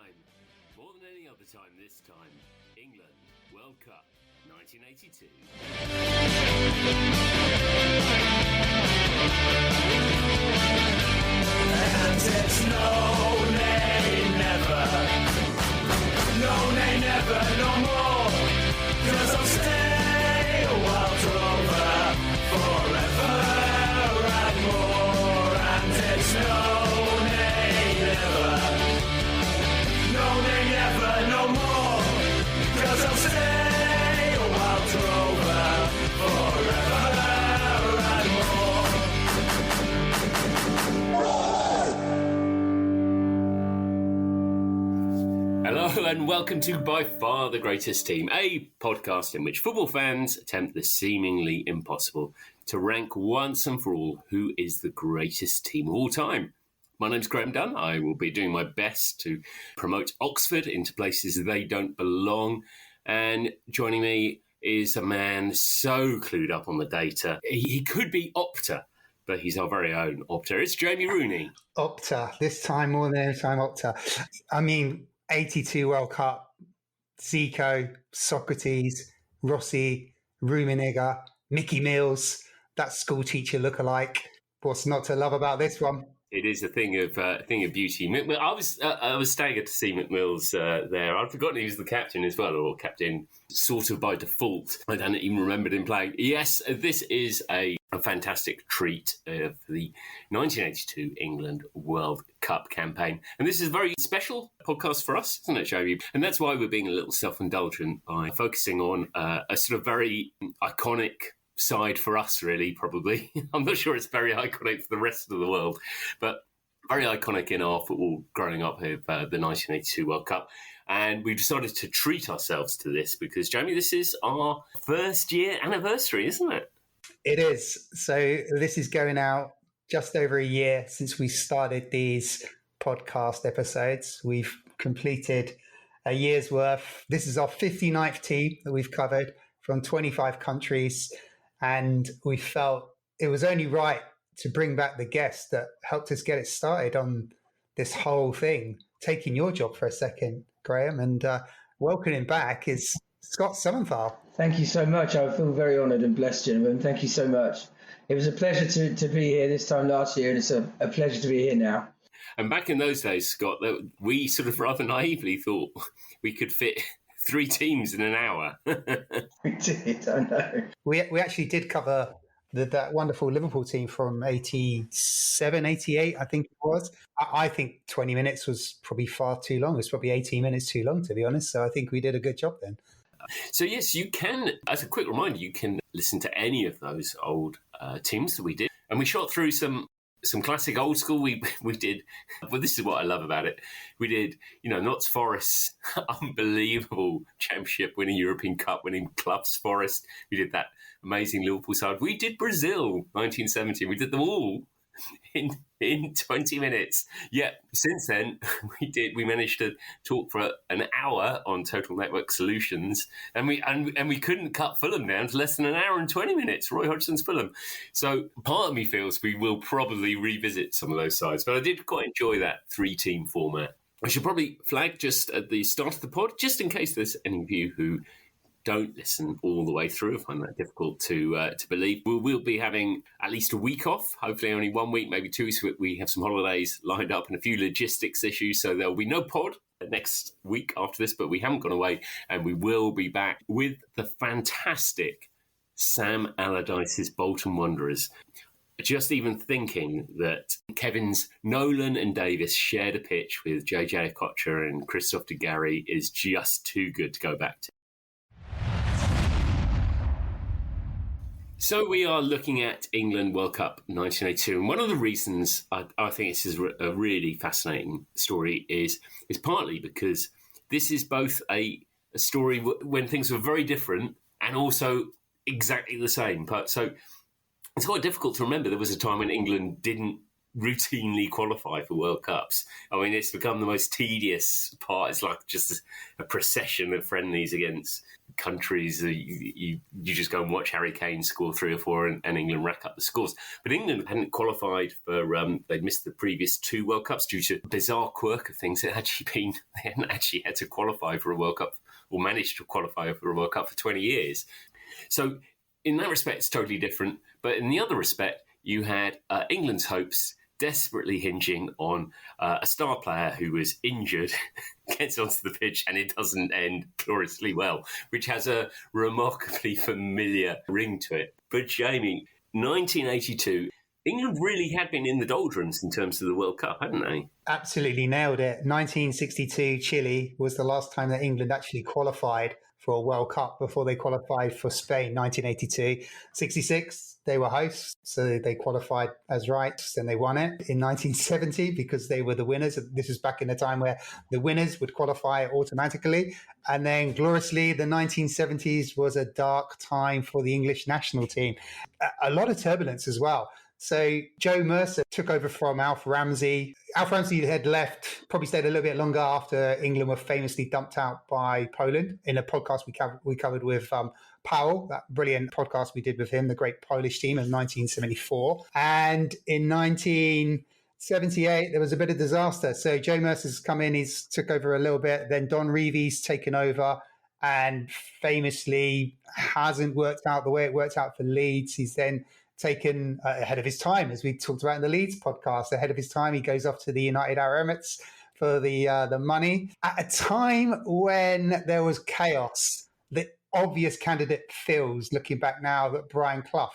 time. More than any other time this time. England, World Cup, 1982. And it's no, nay, never. No, nay, never, no more. 'Cause I'll stay a while Drover forever and more. And it's no, nay, never. No, nay, never, no more. 'Cause I'll stay a while Drover forever and more. Hello and welcome to By Far the Greatest Team, a podcast in which football fans attempt the seemingly impossible to rank once and for all who is the greatest team of all time. My name's Graham Dunn. I will be doing my best to promote Oxford into places they don't belong. And joining me is a man so clued up on the data. He could be Opta, but he's our very own Opta. It's Jamie Rooney. Opta, this time more than any time Opta. I mean, 82 World Cup, Zico, Socrates, Rossi, Rummenigge, Mickey Mills, that school teacher lookalike. What's not to love about this one? It is a thing of beauty. I was staggered to see McMills there. I'd forgotten he was the captain as well, or captain sort of by default. I hadn't even remembered him playing. Yes, this is a fantastic treat of the 1982 England World Cup campaign. And this is a very special podcast for us, isn't it, Joey? And that's why we're being a little self-indulgent by focusing on a sort of very iconic side for us, really, probably. I'm not sure it's very iconic for the rest of the world, but very iconic in our football growing up with the 1982 World Cup. And we decided to treat ourselves to this because, Jamie, this is our first year anniversary, isn't it? It is. So this is going out just over a year since we started these podcast episodes. We've completed a year's worth. This is our 59th team that we've covered from 25 countries. And we felt it was only right to bring back the guest that helped us get it started on this whole thing, taking your job for a second, Graham, and welcoming back is Scott Somenthal. Thank you so much. I feel very honoured and blessed, gentlemen. Thank you so much. It was a pleasure to be here this time last year, and it's a pleasure to be here now. And back in those days, Scott, we sort of rather naively thought we could fit 3 teams in an hour. We did, I know. We actually did cover that wonderful Liverpool team from 87, 88, I think it was. I think 20 minutes was probably far too long. It was probably 18 minutes too long, to be honest. So I think we did a good job then. So yes, you can, as a quick reminder, you can listen to any of those old teams that we did. And we shot through some classic old school. We did, well, this is what I love about it. We did, Notts Forest's unbelievable championship winning European Cup winning clubs, Forest. We did that amazing Liverpool side. We did Brazil, 1970. We did them all in 20 minutes. Yet since then, we managed to talk for an hour on Total Network Solutions, and we couldn't cut Fulham down to less than an hour and 20 minutes. Roy Hodgson's Fulham. So part of me feels we will probably revisit some of those sides, but I did quite enjoy that 3-team format. I should probably flag just at the start of the pod, just in case there's any of you who don't listen all the way through. I find that difficult to believe. We'll be having at least a week off, hopefully only 1 week, maybe 2 weeks. We have some holidays lined up and a few logistics issues, so there'll be no pod next week after this, but we haven't gone away, and we will be back with the fantastic Sam Allardyce's Bolton Wanderers. Just even thinking that Kevin's Nolan and Davis shared a pitch with JJ Okocha and Christophe de Gary is just too good to go back to. So we are looking at England World Cup 1982, and one of the reasons I think this is a really fascinating story is partly because this is both a story when things were very different and also exactly the same. So it's quite difficult to remember there was a time when England didn't routinely qualify for World Cups. I mean, it's become the most tedious part. It's like just a procession of friendlies against countries. You just go and watch Harry Kane score 3 or 4 and England rack up the scores. But England hadn't qualified for, they'd missed the previous 2 World Cups due to a bizarre quirk of things. They hadn't actually had to qualify for a World Cup or managed to qualify for a World Cup for 20 years. So in that respect, it's totally different. But in the other respect, you had England's hopes desperately hinging on a star player who was injured, gets onto the pitch, and it doesn't end gloriously well, which has a remarkably familiar ring to it. But Jamie, 1982, England really had been in the doldrums in terms of the World Cup, hadn't they? Absolutely nailed it. 1962 Chile was the last time that England actually qualified for a World Cup before they qualified for Spain. 1982. 66, they were hosts, so they qualified as rights and they won it. In 1970, because they were the winners, this was back in the time where the winners would qualify automatically. And then gloriously, the 1970s was a dark time for the English national team. A lot of turbulence as well. So Joe Mercer took over from Alf Ramsey. Alf Ramsey had left, probably stayed a little bit longer after England were famously dumped out by Poland. In a podcast we covered with Powell, that brilliant podcast we did with him, the great Polish team of 1974. And in 1978, there was a bit of disaster. So Joe Mercer's come in, he's took over a little bit. Then Don Reevy's taken over and famously hasn't worked out the way it worked out for Leeds. He's then taken ahead of his time, as we talked about in the Leeds podcast. Ahead of his time, he goes off to the United Arab Emirates for the money. At a time when there was chaos, the obvious candidate feels, looking back now, that Brian Clough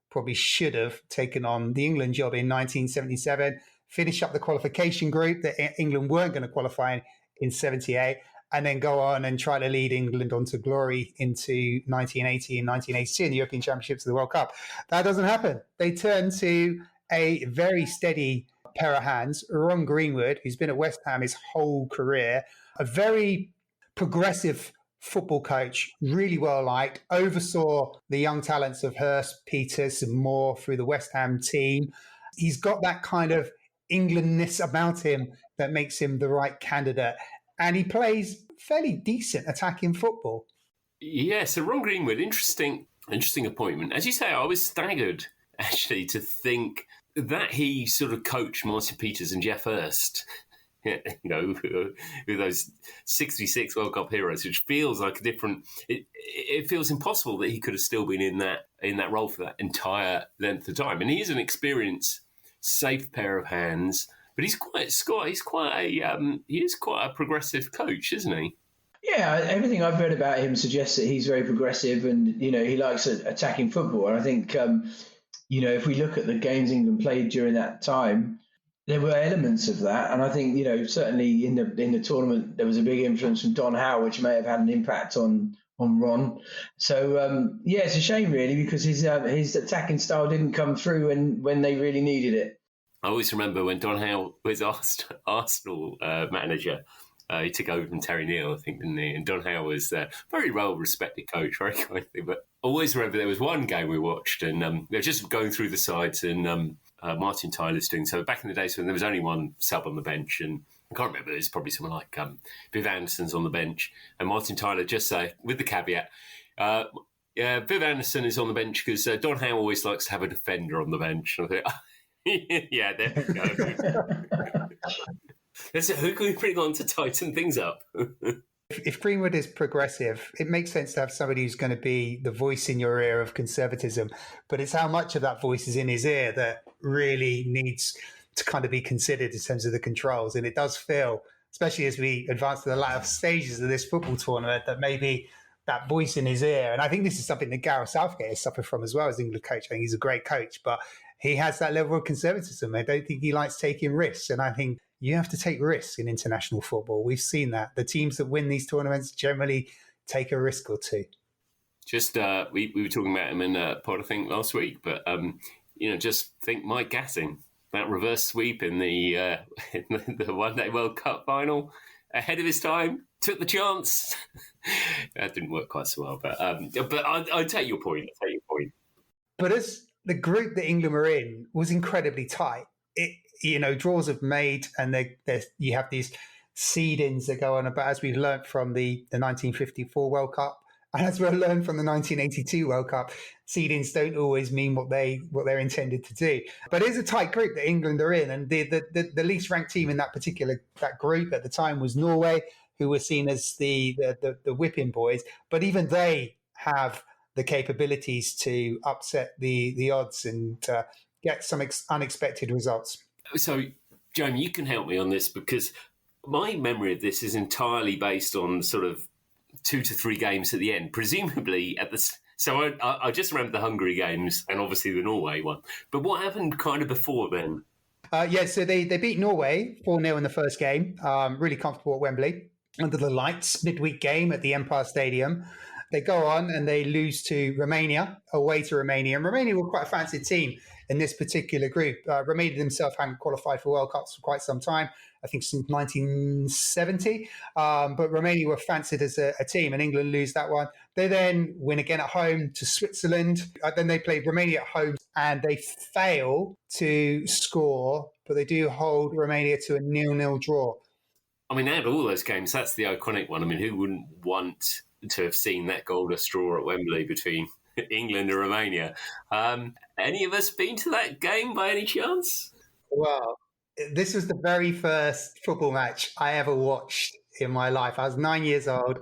probably should have taken on the England job in 1977, finish up the qualification group that England weren't going to qualify in 78, and then go on and try to lead England on to glory into 1980 and 1982 in the European Championships of the World Cup. That doesn't happen. They turn to a very steady pair of hands, Ron Greenwood, who's been at West Ham his whole career, a very progressive football coach, really well liked, oversaw the young talents of Hurst, Peters and Moore through the West Ham team. He's got that kind of Englandness about him that makes him the right candidate. And he plays fairly decent attacking football. Yeah, so Ron Greenwood, interesting appointment. As you say, I was staggered, actually, to think that he sort of coached Martin Peters and Jeff Hurst, you know, with those 66 World Cup heroes, which feels like a different... It feels impossible that he could have still been in that role for that entire length of time. And he is an experienced, safe pair of hands. But he's quite a progressive coach, isn't he? Yeah, everything I've read about him suggests that he's very progressive, and he likes attacking football. And I think if we look at the games England played during that time, there were elements of that. And I think certainly in the tournament there was a big influence from Don Howe, which may have had an impact on Ron. So it's a shame really, because his attacking style didn't come through when they really needed it. I always remember when Don Howe was Arsenal manager, he took over from Terry Neal, I think, didn't he? And Don Howe was a very well-respected coach, very kindly. But I always remember there was one game we watched, and they were just going through the sides, and Martin Tyler's doing so. Back in the days when there was only one sub on the bench, and I can't remember, there's probably someone like Viv Anderson's on the bench, and Martin Tyler just say, with the caveat, Viv Anderson is on the bench because Don Howe always likes to have a defender on the bench. And I think, yeah, there we go. Who can we bring on to tighten things up? If Greenwood is progressive, it makes sense to have somebody who's going to be the voice in your ear of conservatism. But it's how much of that voice is in his ear that really needs to kind of be considered in terms of the controls. And it does feel, especially as we advance to the latter stages of this football tournament, that maybe that voice in his ear. And I think this is something that Gareth Southgate has suffered from as well as England coach. I think he's a great coach, but he has that level of conservatism. I don't think he likes taking risks. And I think you have to take risks in international football. We've seen that. The teams that win these tournaments generally take a risk or two. Just, we were talking about him in a pod, I think, last week, but, just think Mike Gatting, that reverse sweep in the one-day World Cup final, ahead of his time, took the chance. That didn't work quite so well, but I take your point. But as the group that England were in was incredibly tight, draws have made, and you have these seed-ins that go on about, as we've learned from the 1954 World Cup, and as we've learned from the 1982 World Cup, seed-ins don't always mean what they're intended to do. But it is a tight group that England are in, and the least ranked team in that group at the time was Norway, who were seen as the whipping boys. But even they have the capabilities to upset the odds and get some unexpected results. So, Jamie, you can help me on this, because my memory of this is entirely based on sort of 2 to 3 games at the end, presumably at the. So I just remember the Hungary games and obviously the Norway one. But what happened kind of before then? So they beat Norway 4-0 in the first game, really comfortable at Wembley, under the lights, midweek game at the Empire Stadium. They go on and they lose to Romania, away to Romania. And Romania were quite a fancied team in this particular group. Romania themselves hadn't qualified for World Cups for quite some time, I think since 1970. But Romania were fancied as a team, and England lose that one. They then win again at home to Switzerland. Then they play Romania at home, and they fail to score, but they do hold Romania to a 0-0 draw. I mean, out of all those games, that's the iconic one. I mean, who wouldn't want to have seen that goalless draw at Wembley between England and Romania? Any of us been to that game by any chance? Well, this was the very first football match I ever watched in my life. I was 9 years old.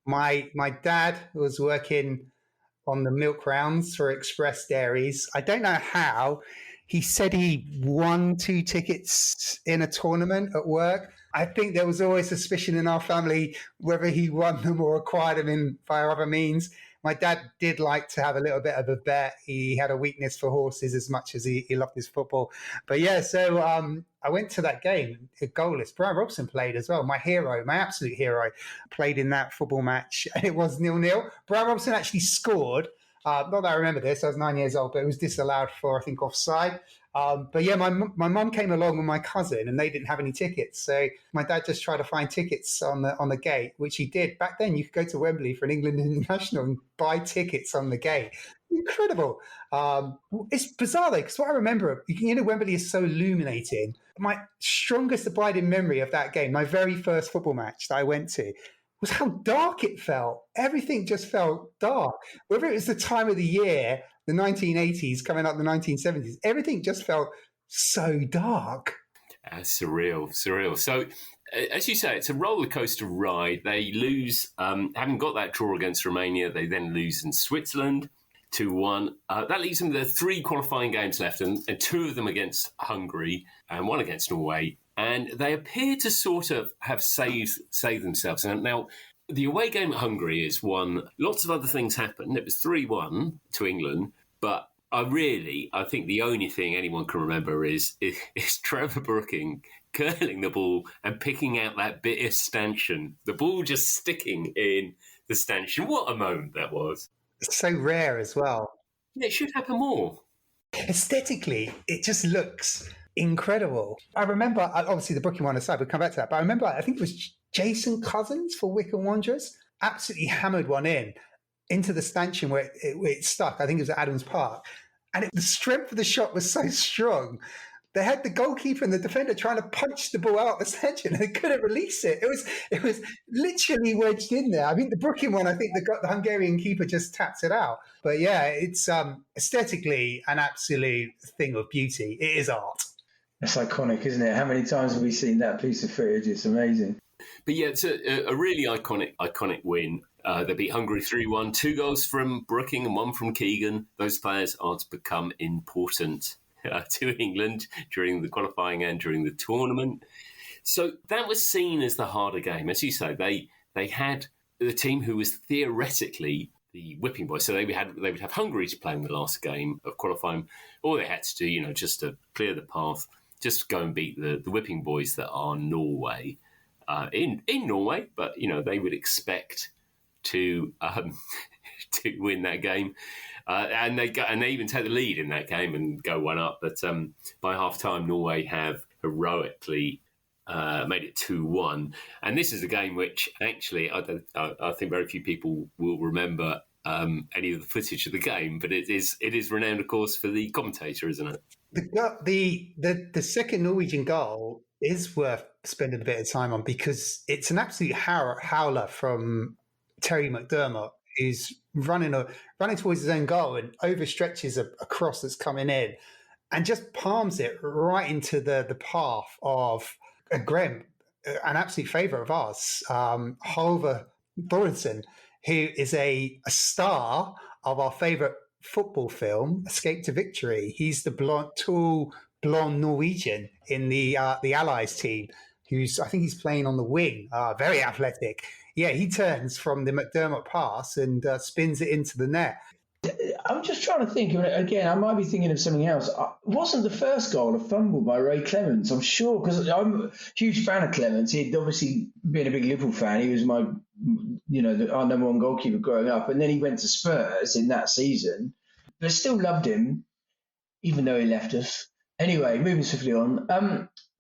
My dad was working on the milk rounds for Express Dairies. I don't know how. He said he won 2 tickets in a tournament at work. I think there was always suspicion in our family whether he won them or acquired them via other means. My dad did like to have a little bit of a bet. He had a weakness for horses as much as he loved his football. But yeah, so I went to that game, goalless. Bryan Robson played as well. My hero, my absolute hero, played in that football match. And it was 0-0. Bryan Robson actually scored. Not that I remember this, I was 9 years old, but it was disallowed for, I think, offside. But yeah, my mum came along with my cousin, and they didn't have any tickets. So my dad just tried to find tickets on the gate, which he did. Back then, you could go to Wembley for an England international and buy tickets on the gate. Incredible. It's bizarre, though, because what I remember, Wembley is so illuminating. My strongest abiding memory of that game, my very first football match that I went to, was how dark it felt. Everything just felt dark. Whether it was the time of the year, the 1980s coming up the 1970s, everything just felt so dark. Surreal. So, as you say, it's a roller coaster ride. They lose, having got that draw against Romania, they then lose in Switzerland 2-1. That leaves them with 3 qualifying games left, and 2 of them against Hungary and 1 against Norway. And they appear to sort of have saved themselves. And now, the away game at Hungary is one. Lots of other things happened. It was 3-1 to England. But I think the only thing anyone can remember is Trevor Brooking curling the ball and picking out that bit of stanchion. The ball just sticking in the stanchion. What a moment that was. It's so rare as well. Yeah, it should happen more. Aesthetically, it just looks incredible. I remember, obviously the Brooking one aside, we'll come back to that, but I remember, I think it was Jason Cousins for Wycombe Wanderers, absolutely hammered one into the stanchion where it stuck. I think it was at Adams Park. And the strength of the shot was so strong. They had the goalkeeper and the defender trying to punch the ball out the stanchion, and they couldn't release it. It was literally wedged in there. I mean, the Brooking one, I think the Hungarian keeper just tapped it out. But yeah, it's aesthetically an absolute thing of beauty. It is art. That's iconic, isn't it? How many times have we seen that piece of footage? It's amazing. But yeah, it's a really iconic win. They beat Hungary 3-1, 2 goals from Brooking and 1 from Keegan. Those players are to become important to England during the qualifying and during the tournament. So that was seen as the harder game. As you say, they had the team who was theoretically the whipping boys. So they would have Hungary to play in the last game of qualifying. All they had to do, just to clear the path, just go and beat the whipping boys that are Norway in Norway. But they would expect to win that game, and they even take the lead in that game and go 1-up. But by half time, Norway have heroically made it 2-1, and this is a game which actually I think very few people will remember any of the footage of the game, but it is renowned, of course, for the commentator, isn't it? The second Norwegian goal is worth spending a bit of time on because it's an absolute howler from Terry McDermott, who's running towards his own goal and overstretches a cross that's coming in and just palms it right into the path of Graham, an absolute favourite of ours, Halvor Thoresen, who is a star of our favourite football film, Escape to Victory. He's the tall, blonde Norwegian in the Allies team, I think he's playing on the wing, very athletic. Yeah, he turns from the McDermott pass and spins it into the net. I'm just trying to think. Again, I might be thinking of something else. Wasn't the first goal a fumble by Ray Clements? I'm sure, because I'm a huge fan of Clements. He'd obviously been a big Liverpool fan. He was our number one goalkeeper growing up. And then he went to Spurs in that season. But still loved him, even though he left us. Anyway, moving swiftly on.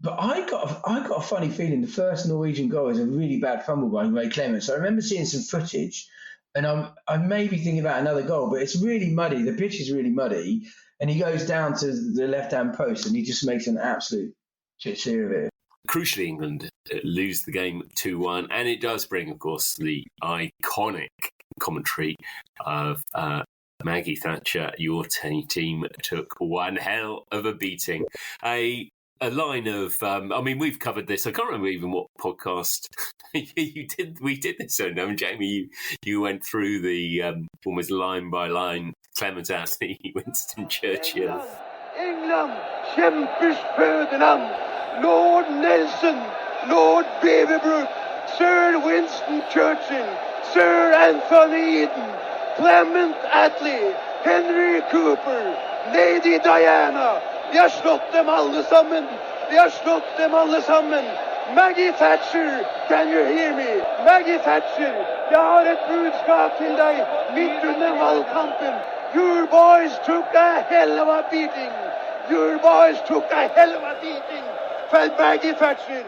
But I got a funny feeling the first Norwegian goal is a really bad fumble by Ray Clements. I remember seeing some footage. And I may be thinking about another goal, but it's really muddy. The pitch is really muddy. And he goes down to the left-hand post and he just makes an absolute shit of it. Crucially, England lose the game 2-1. And it does bring, of course, the iconic commentary of Maggie Thatcher. Your team took one hell of a beating. A line of, we've covered this. I can't remember even what podcast you did. We did this on. Jamie, you went through the almost line by line Clement Attlee, Winston Churchill. England, kämpers föderland, Lord Nelson, Lord Beaverbrook, Sir Winston Churchill, Sir Anthony Eden, Clement Attlee, Henry Cooper, Lady Diana. De har slått dem alle sammen. De har slått dem alle sammen. Maggie Thatcher, can you hear me? Maggie Thatcher, jeg har et budskap til deg midt under valgkampen. Your boys took a hell of a beating. Your boys took a hell of a beating from Maggie Thatcher.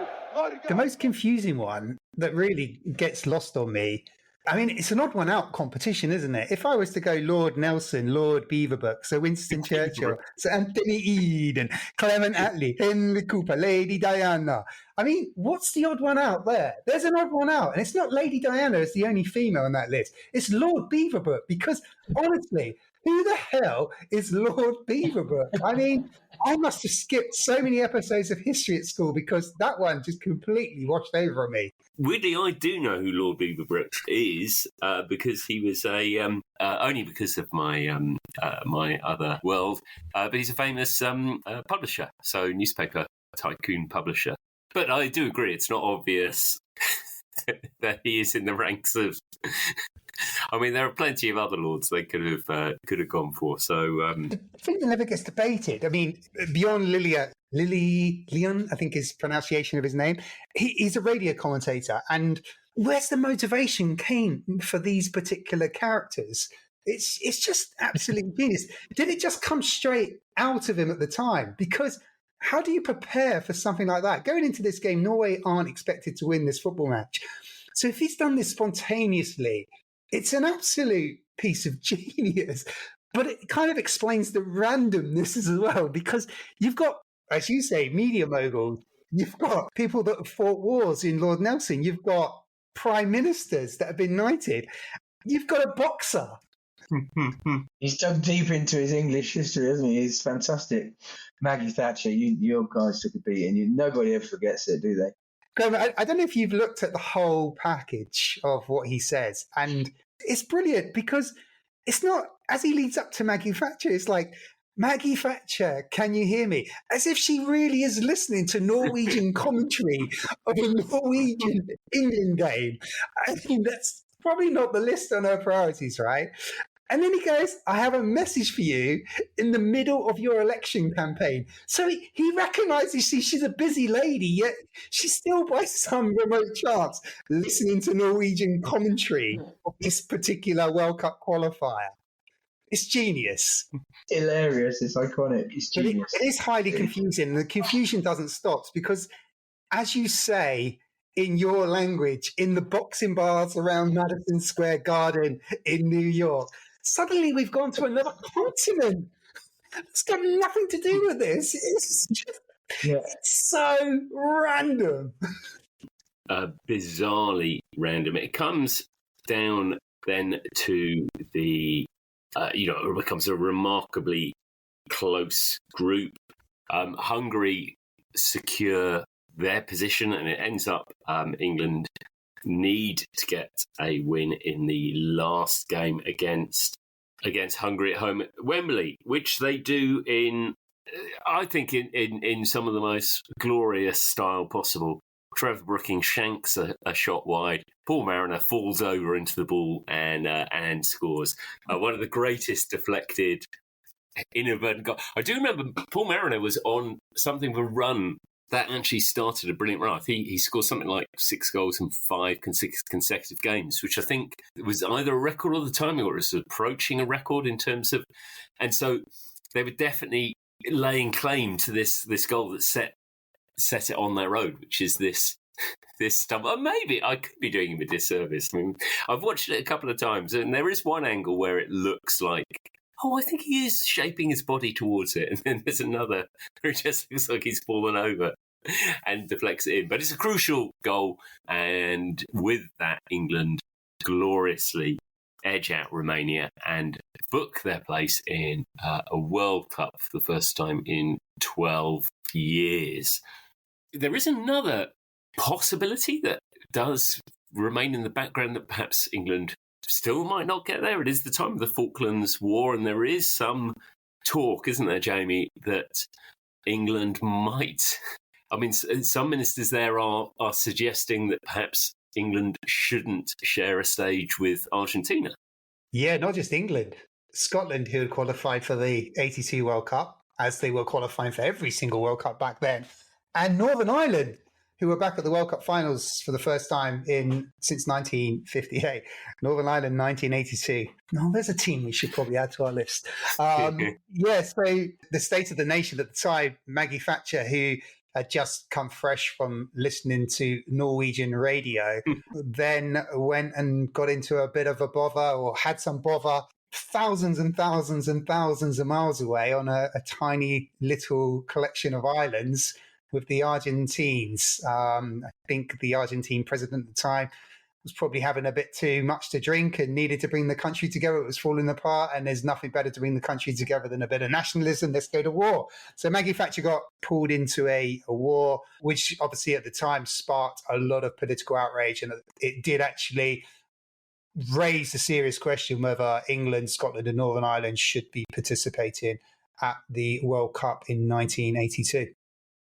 The most confusing one that really gets lost on me, it's an odd one out competition, isn't it? If I was to go Lord Nelson, Lord Beaverbrook, Sir Winston Churchill, Sir Anthony Eden, Clement Attlee, Henry Cooper, Lady Diana. What's the odd one out there? There's an odd one out. And it's not Lady Diana as the only female on that list. It's Lord Beaverbrook because, honestly, who the hell is Lord Beaverbrook? I must have skipped so many episodes of history at school because that one just completely washed over on me. Weirdly, I do know who Lord Beaverbrook is because he was only because of my my other world, but he's a famous publisher, so newspaper tycoon publisher. But I do agree, it's not obvious that he is in the ranks of. There are plenty of other lords they could have gone for. So the thing that never gets debated. Bjorn Lillian, I think is pronunciation of his name. He's a radio commentator, and where's the motivation came for these particular characters? It's just absolute genius. Did it just come straight out of him at the time? Because how do you prepare for something like that? Going into this game, Norway aren't expected to win this football match. So if he's done this spontaneously, it's an absolute piece of genius. But it kind of explains the randomness as well, because you've got, as you say, media moguls. You've got people that have fought wars in Lord Nelson. You've got prime ministers that have been knighted. You've got a boxer. He's dug deep into his English history, hasn't he? He's fantastic. Maggie Thatcher, your guys took a beating. Nobody ever forgets it, do they? I don't know if you've looked at the whole package of what he says, and it's brilliant because it's not, as he leads up to Maggie Thatcher, it's like, Maggie Thatcher, can you hear me? As if she really is listening to Norwegian commentary of a Norwegian England game. That's probably not the list on her priorities, right? And then he goes, I have a message for you in the middle of your election campaign. So he recognises she's a busy lady, yet she's still, by some remote chance, listening to Norwegian commentary of this particular World Cup qualifier. It's genius. Hilarious. It's iconic. It's genius. It is highly confusing. The confusion doesn't stop because, as you say, in your language, in the boxing bars around Madison Square Garden in New York, suddenly we've gone to another continent. It's got nothing to do with this. It's just, it's so random. Bizarrely random. It comes down then to the, it becomes a remarkably close group. Hungary secure their position, and it ends up England need to get a win in the last game against Hungary at home at Wembley, which they do in some of the most glorious style possible. Trevor Brooking shanks a shot wide. Paul Mariner falls over into the ball and scores. One of the greatest deflected inadvertent goals. I do remember Paul Mariner was on something of a run that actually started a brilliant run. He scored something like 6 goals in 5 consecutive games, which I think was either a record all the time or it was approaching a record in terms of... And so they were definitely laying claim to this goal that set it on their road, which is this stuff. Or maybe I could be doing him a disservice. I mean, I've watched it a couple of times, and there is one angle where it looks like, I think he is shaping his body towards it. And then there's another where it just looks like he's fallen over and deflects it in. But it's a crucial goal. And with that, England gloriously edge out Romania and book their place in a World Cup for the first time in 12 years. There is another possibility that does remain in the background, that perhaps England still might not get there. It is the time of the Falklands War, and there is some talk, isn't there, Jamie, that England might... I mean, some ministers there are suggesting that perhaps England shouldn't share a stage with Argentina. Yeah, not just England. Scotland, who had qualified for the 82 World Cup, as they were qualifying for every single World Cup back then, and Northern Ireland, who were back at the World Cup finals for the first time since 1958. Northern Ireland, 1982. No, there's a team we should probably add to our list. So the state of the nation at the time, Maggie Thatcher, who had just come fresh from listening to Norwegian radio, then went and got into a bit of a bother, or had some bother, thousands and thousands and thousands of miles away on a tiny little collection of islands with the Argentines. I think the Argentine president at the time was probably having a bit too much to drink and needed to bring the country together. It was falling apart, and there's nothing better to bring the country together than a bit of nationalism. Let's go to war. So Maggie Thatcher got pulled into a war, which obviously at the time sparked a lot of political outrage, and it did actually raise the serious question whether England, Scotland and Northern Ireland should be participating at the World Cup in 1982.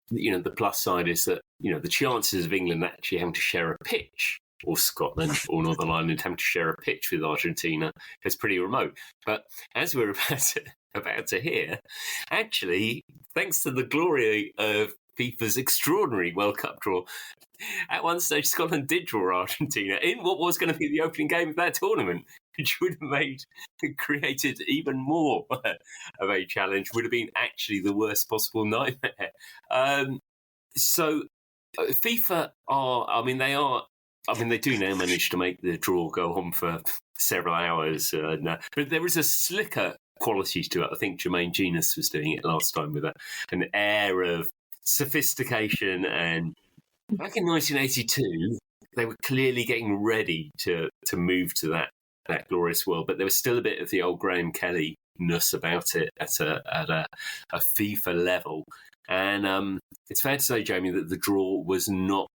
The plus side is that, the chances of England actually having to share a pitch, or Scotland or Northern Ireland having to share a pitch with Argentina, is pretty remote. But as we're about to hear, actually, thanks to the glory of FIFA's extraordinary World Cup draw, at one stage Scotland did draw Argentina in what was going to be the opening game of that tournament, which would have created even more of a challenge, would have been actually the worst possible nightmare. So FIFA they do now manage to make the draw go on for several hours. But there is a slicker quality to it. I think Jermaine Genius was doing it last time with an air of sophistication. And back in 1982, they were clearly getting ready to move to that glorious world, but there was still a bit of the old Graham Kelly-ness about it at a FIFA level. And it's fair to say, Jamie, that the draw was not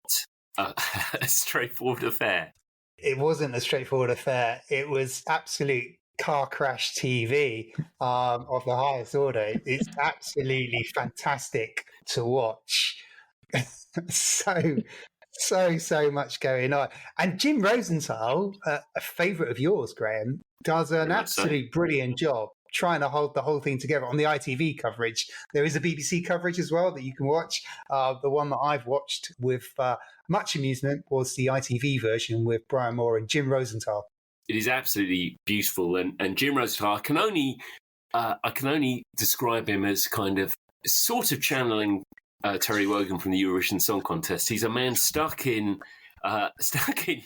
a straightforward affair. It wasn't a straightforward affair. It was absolute car crash TV of the highest order. It's absolutely fantastic to watch. So much going on. And Jim Rosenthal, a favourite of yours, Graham, does an absolutely brilliant job trying to hold the whole thing together on the ITV coverage. There is a BBC coverage as well that you can watch. The one that I've watched with much amusement was the ITV version with Brian Moore and Jim Rosenthal. It is absolutely beautiful. And Jim Rosenthal, I can only describe him as kind of sort of channeling Terry Wogan from the Eurovision Song Contest. He's a man stuck in Stanchion,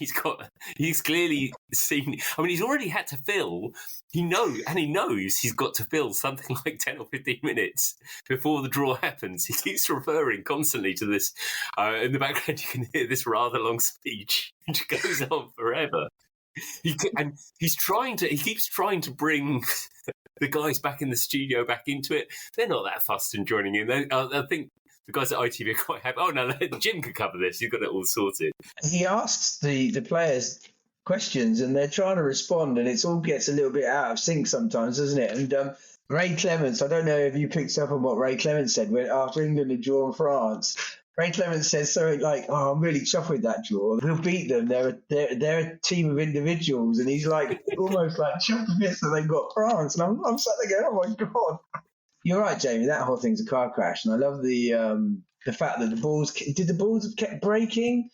he's clearly seen. I mean, he's already had to fill. He knows he's got to fill something like 10 or 15 minutes before the draw happens. He keeps referring constantly to this. In the background, you can hear this rather long speech, which goes on forever. He keeps trying to bring the guys back in the studio back into it. They're not that fussed in joining in. I think the guys at ITV are quite happy. Oh no, Jim could cover this. He's got it all sorted. He asks the players questions, and they're trying to respond, and it all gets a little bit out of sync sometimes, doesn't it? And Ray Clements, I don't know if you picked up on what Ray Clements said when after England had drawn France. Ray Clements says something like, "Oh, I'm really chuffed with that draw. We'll beat them. They're a team of individuals," and he's like almost like chuffed a bit that they got France. And I'm sat there going, "Oh my god!" You're right, Jamie. That whole thing's a car crash, and I love the fact that the balls have kept breaking,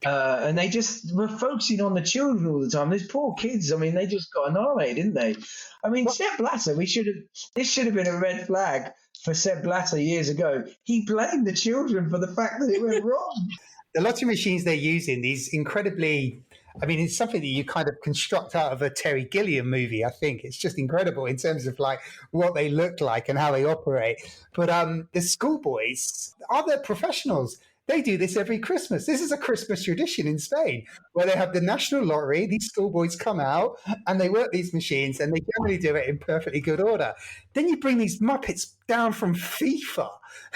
and they just were focusing on the children all the time. These poor kids. I mean, they just got annihilated, didn't they? I mean, Sepp Blatter. This should have been a red flag for Sepp Blatter years ago. He blamed the children for the fact that it went wrong. The lottery machines they're using, these incredibly, I mean, it's something that you kind of construct out of a Terry Gilliam movie, I think. It's just incredible in terms of like what they look like and how they operate. But the schoolboys are the professionals. They do this every Christmas. This is a Christmas tradition in Spain where they have the national lottery. These schoolboys come out and they work these machines, and they generally do it in perfectly good order. Then you bring these Muppets down from FIFA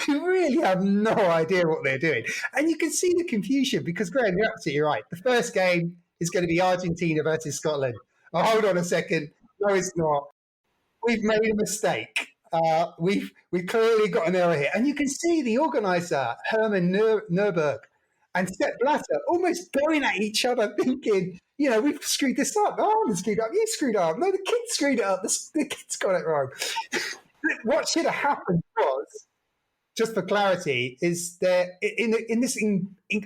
who really have no idea what they're doing. And you can see the confusion because, Graham, you're absolutely right. The first game is going to be Argentina versus Scotland. Oh, hold on a second. No, it's not. We've made a mistake. We've clearly got an error here. And you can see the organizer, Herman Nerberg, and Sepp Blatter almost going at each other thinking, we've screwed this up. Oh, I haven't screwed up. You screwed up. No, the kid screwed it up. The kid's got it wrong. What should have happened was, just for clarity, is that in this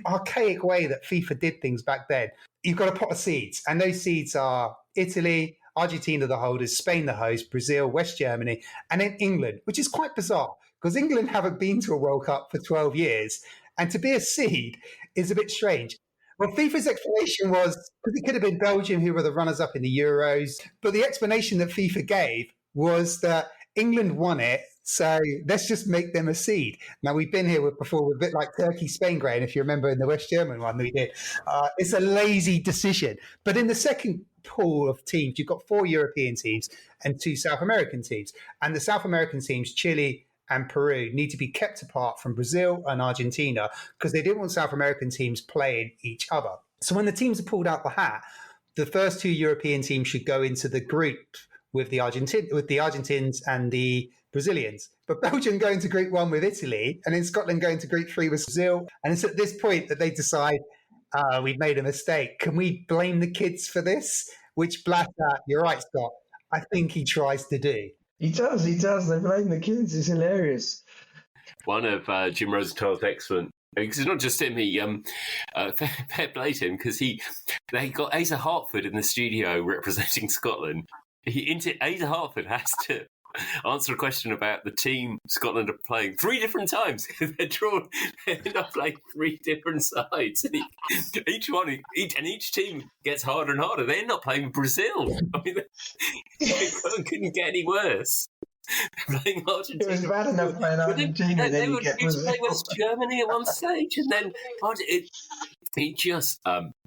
archaic way that FIFA did things back then, you've got a pot of seeds, and those seeds are Italy, Argentina the holders, Spain the host, Brazil, West Germany, and then England, which is quite bizarre because England haven't been to a World Cup for 12 years. And to be a seed is a bit strange. Well, FIFA's explanation was, because it could have been Belgium, who were the runners-up in the Euros, but the explanation that FIFA gave was that England won it, so let's just make them a seed. Now, we've been here before with a bit like Turkey, Spain, Graham, if you remember in the West German one we did. It's a lazy decision. But in the second pool of teams, you've got 4 European teams and 2 South American teams. And the South American teams, Chile and Peru, need to be kept apart from Brazil and Argentina because they didn't want South American teams playing each other. So when the teams are pulled out the hat, the first 2 European teams should go into the group with the Argentines and the Brazilians. But Belgium go into group 1 with Italy, and then Scotland go into group 3 with Brazil. And it's at this point that they decide, we've made a mistake. Can we blame the kids for this? Which Blatter, you're right, Scott, I think he tries to do. He does. They blame the kids. It's hilarious. One of Jim Rosenthal's excellent, because it's not just him, fair play to him, because they got Asa Hartford in the studio representing Scotland. Asa Hartford has to answer a question about the team Scotland are playing 3 different times. They're drawn. They end up playing 3 different sides. And each team gets harder and harder. They end up playing Brazil. I mean, it couldn't get any worse. They're playing Argentina. It was bad enough playing Argentina. They were due to play West Germany at one stage, and then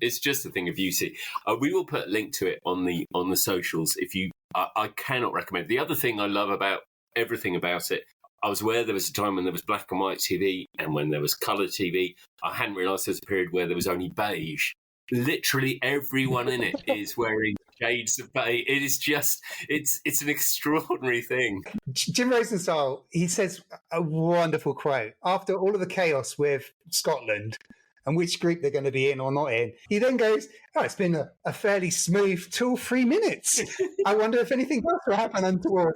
it's just a thing of beauty. We will put a link to it on the socials. If you, I cannot recommend. The other thing I love about everything about it, I was aware there was a time when there was black and white TV and when there was colour TV. I hadn't realised there was a period where there was only beige. Literally everyone in it is wearing shades of beige. It is just, it's an extraordinary thing. Jim Rosenthal, he says a wonderful quote. After all of the chaos with Scotland and which group they're going to be in or not in, he then goes, it's been a fairly smooth 2 or 3 minutes. I wonder if anything else will happen untoward.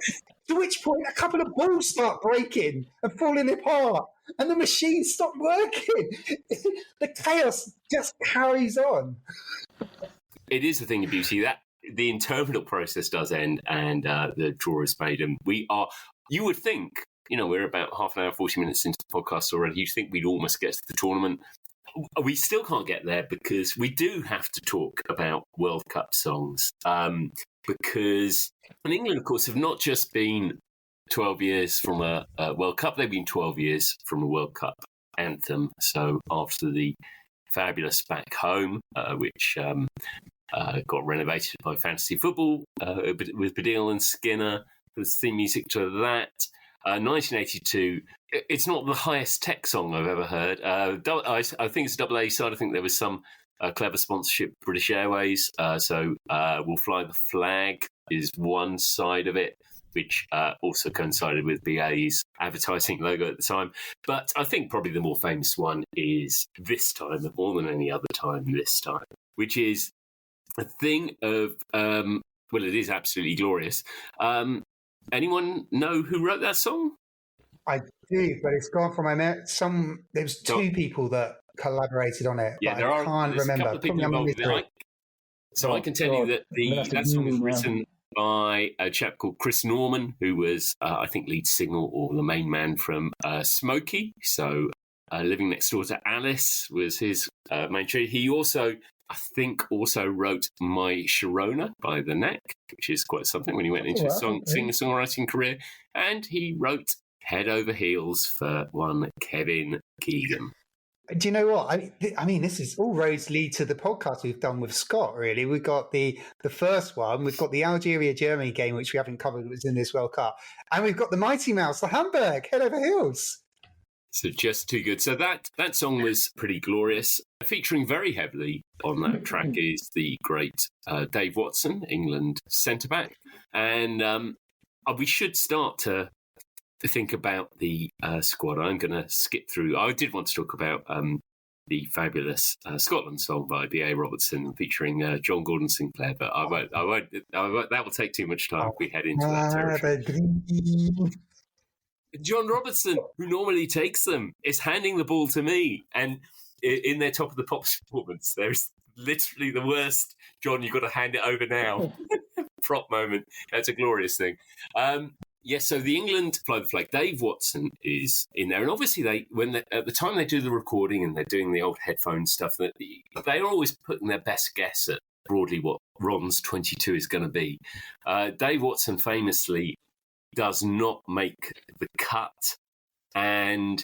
To which point, a couple of balls start breaking and falling apart, and the machine stopped working. The chaos just carries on. It is a thing of beauty that the interminable process does end, and the draw is made. And you would think, we're about half an hour, 40 minutes into the podcast already. You'd think we'd almost get to the tournament. we still can't get there because we do have to talk about World Cup songs. Because England, of course, have not just been 12 years from a World Cup, they've been 12 years from a World Cup anthem. So after the fabulous Back Home, which got renovated by Fantasy Football with Baddiel and Skinner, the theme music to that. 1982, it's not the highest tech song I've ever heard. I think it's a double A side. I think there was some clever sponsorship, British Airways. So We'll Fly the Flag is one side of it, which also coincided with BA's advertising logo at the time. But I think probably the more famous one is This Time, more than any other time, This Time, which is a thing of, well, it is absolutely glorious. Anyone know who wrote that song? I do, but it's gone from my memory. There was two people that collaborated on it. Yeah, but I can't remember. A couple of people involved in it. So I can tell you that that song was written by a chap called Chris Norman, who was, I think, lead singer or the main man from Smokey. So Living Next Door to Alice was his main tune. He also, I think, wrote My Sharona by The Knack, which is quite something when he went into his singer-songwriting career. And he wrote Head Over Heels for one Kevin Keegan. Do you know what? I mean, this is all roads lead to the podcast we've done with Scott, really. We've got the first one. We've got the Algeria-Germany game, which we haven't covered, was in this World Cup. And we've got the Mighty Mouse, the Hamburg, Head Over Heels. So just too good. So that song was pretty glorious. Featuring very heavily on that track is the great Dave Watson, England centre-back. And we should start to think about the squad. I'm going to skip through. I did want to talk about the fabulous Scotland song by B.A. Robertson featuring John Gordon Sinclair, but I won't. That will take too much time if we head into that territory. John Robertson, who normally takes them, is handing the ball to me. And in their Top of the Pops performance, there's literally the worst, John, you've got to hand it over now, prop moment. That's a glorious thing. Yes, so the England Fly the Flag, Dave Watson is in there. And obviously, at the time they do the recording and they're doing the old headphone stuff, they're always putting their best guess at broadly what Ron's 22 is going to be. Dave Watson famously does not make the cut, and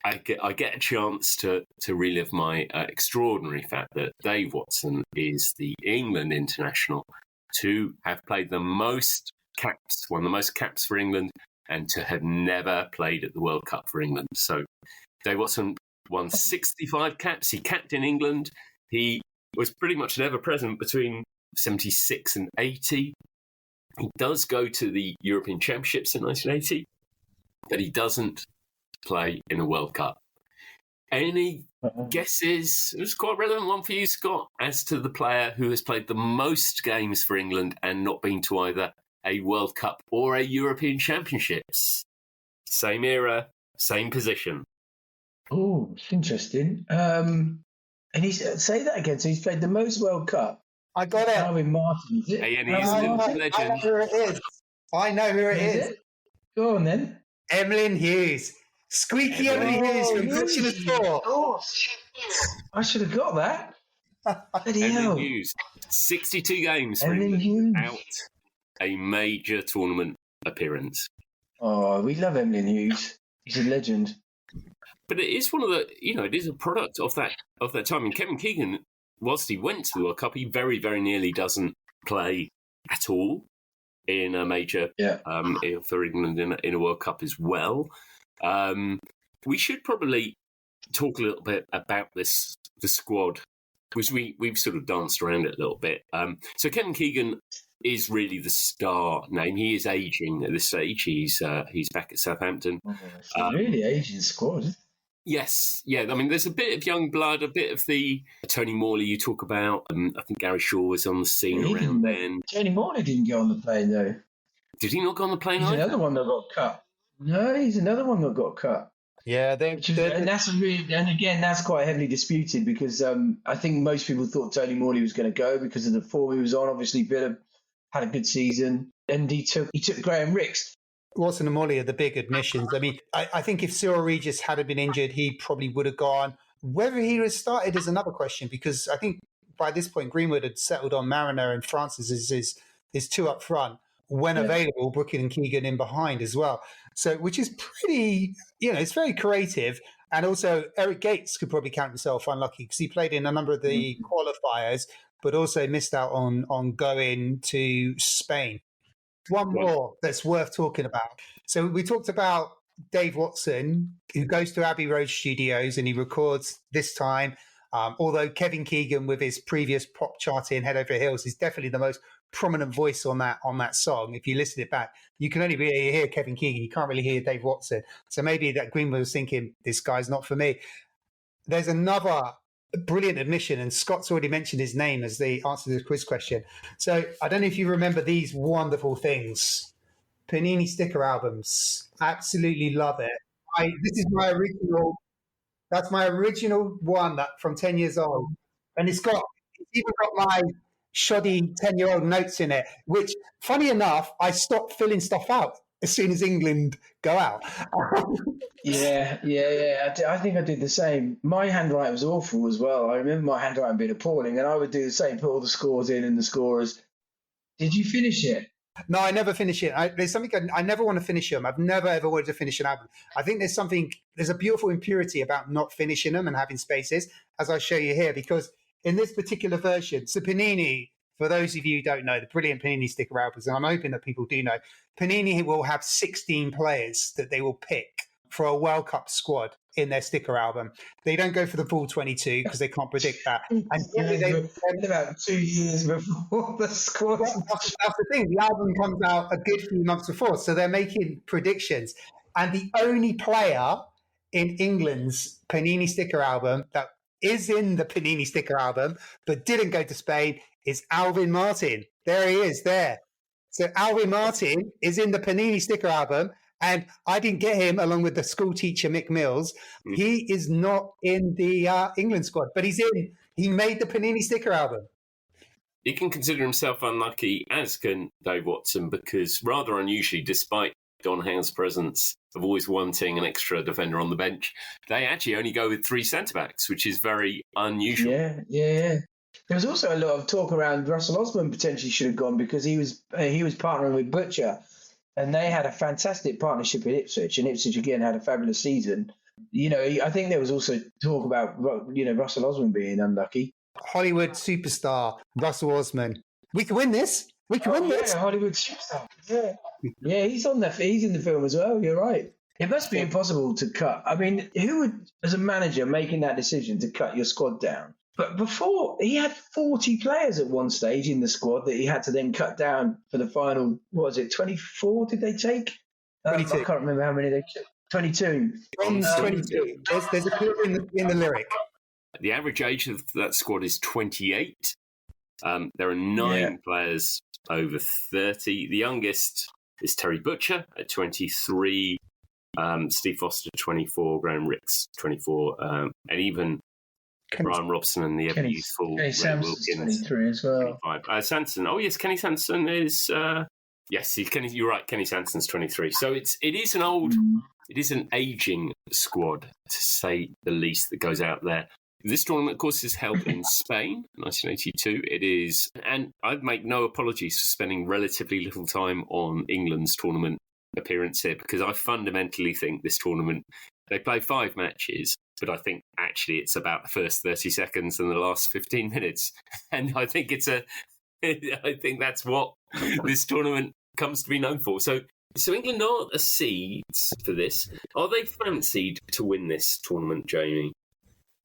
I get a chance to relive my extraordinary fact that Dave Watson is the England international to have played the most caps, won the most caps for England, and to have never played at the World Cup for England. So Dave Watson won 65 caps. He capped in England. He was pretty much an ever-present between 76 and 80. He does go to the European Championships in 1980, but he doesn't play in a World Cup. Any guesses? It was quite a relevant one for you, Scott, as to the player who has played the most games for England and not been to either a World Cup or a European Championships. Same era, same position. Oh, it's interesting. And say that again. So he's played the most World Cup. I got it. Darwin Martin, is it? And he's a legend. I know who it is. I know who it is. Go on then. Emlyn Hughes. Squeaky Emlyn Hughes from Bachelor Sport. Oh, I should have got that. Bloody hell. Emlyn Hughes. 62 games for England without a major tournament appearance. Oh, we love Emlyn Hughes. He's a legend. But it is one of the, it is a product of that time. And Kevin Keegan, whilst he went to the World Cup, he very, very nearly doesn't play at all in a major for England in a World Cup as well. We should probably talk a little bit about the squad, because we've sort of danced around it a little bit. So Kevin Keegan is really the star name. He is aging at this stage. He's back at Southampton. Oh, it's a really aging squad. Yes, yeah. I mean, there's a bit of young blood, a bit of the Tony Morley you talk about. I think Gary Shaw was on the scene around then. Tony Morley didn't go on the plane, though. Did he not go on the plane? He's another one that got cut. No, he's another one that got cut. Yeah, and that's quite heavily disputed, because I think most people thought Tony Morley was going to go because of the form he was on. Obviously, Villa had a good season, and he took Graham Ricks. Watson and Morley are the big admissions. I mean, I think if Cyril Regis had been injured, he probably would have gone. Whether he has started is another question, because I think by this point Greenwood had settled on Mariner and Francis as his two up front. When available, Brooking and Keegan in behind as well. So, which is pretty, it's very creative. And also, Eric Gates could probably count himself unlucky because he played in a number of the qualifiers, but also missed out on going to Spain. One more that's worth talking about. So we talked about Dave Watson, who goes to Abbey Road Studios and he records this time. Although Kevin Keegan, with his previous pop charting Head Over Heels, is definitely the most prominent voice on that song. If you listen it back, you can only really hear Kevin Keegan. You can't really hear Dave Watson. So maybe that Greenwood was thinking, this guy's not for me. There's another brilliant admission, and Scott's already mentioned his name as the answer to the quiz question. So I don't know if you remember these wonderful things. Panini sticker albums. Absolutely love it. This is my original. That's my original one that from 10 years old. And it's even got my shoddy 10-year-old notes in it, which, funny enough, I stopped filling stuff out as soon as England go out. Yeah. I think I did the same. My handwriting was awful as well. I remember my handwriting being appalling, and I would do the same, put all the scores in and the scorers. Did you finish it? No, I never finish it. There's something I never want to finish them. I've never, ever wanted to finish an album. I think there's a beautiful impurity about not finishing them and having spaces, as I show you here, because in this particular version, so Panini, for those of you who don't know, the brilliant Panini sticker albums, and I'm hoping that people do know, Panini will have 16 players that they will pick for a World Cup squad in their sticker album. They don't go for the full 22 because they can't predict that. And about 2 years before the squad. That's the thing. The album comes out a good few months before, so they're making predictions. And the only player in England's Panini sticker album that is in the Panini sticker album but didn't go to Spain is Alvin Martin. There he is there. So Alvin Martin is in the Panini sticker album, and I didn't get him along with the school teacher Mick Mills. He is not in the England squad, but he's in. He made the Panini sticker album. He can consider himself unlucky, as can Dave Watson, because rather unusually, despite Don Howe's presence of always wanting an extra defender on the bench, they actually only go with 3 centre-backs, which is very unusual. Yeah. There was also a lot of talk around Russell Osman potentially should have gone because he was partnering with Butcher, and they had a fantastic partnership at Ipswich, and Ipswich again had a fabulous season. I think there was also talk about Russell Osman being unlucky. Hollywood superstar Russell Osman. We can win this. We can win this. Yeah, Hollywood superstar. Yeah, he's on there. He's in the film as well. You're right. It must be impossible to cut. I mean, who would, as a manager, making that decision to cut your squad down? But before, he had 40 players at one stage in the squad that he had to then cut down for the final, 24 did they take? 22. I can't remember how many they took. 22. 22. There's a clue in the lyric. The average age of that squad is 28. There are 9 players over 30. The youngest is Terry Butcher at 23, Steve Foster 24, Graham Ricks 24, and even Bryan Robson and the ever-youthful Kenny Sampson's 23 as well. 25. Sanson. Oh, yes, Kenny Sanson is... yes, you're right, Kenny Sanson's 23. So it is an ageing squad, to say the least, that goes out there. This tournament, of course, is held in Spain, 1982. It is, and I'd make no apologies for spending relatively little time on England's tournament appearance here, because I fundamentally think this tournament, they play 5 matches, but I think actually it's about the first 30 seconds and the last 15 minutes. And I think I think that's what this tournament comes to be known for. So England are a seeds for this. Are they fancied to win this tournament, Jamie?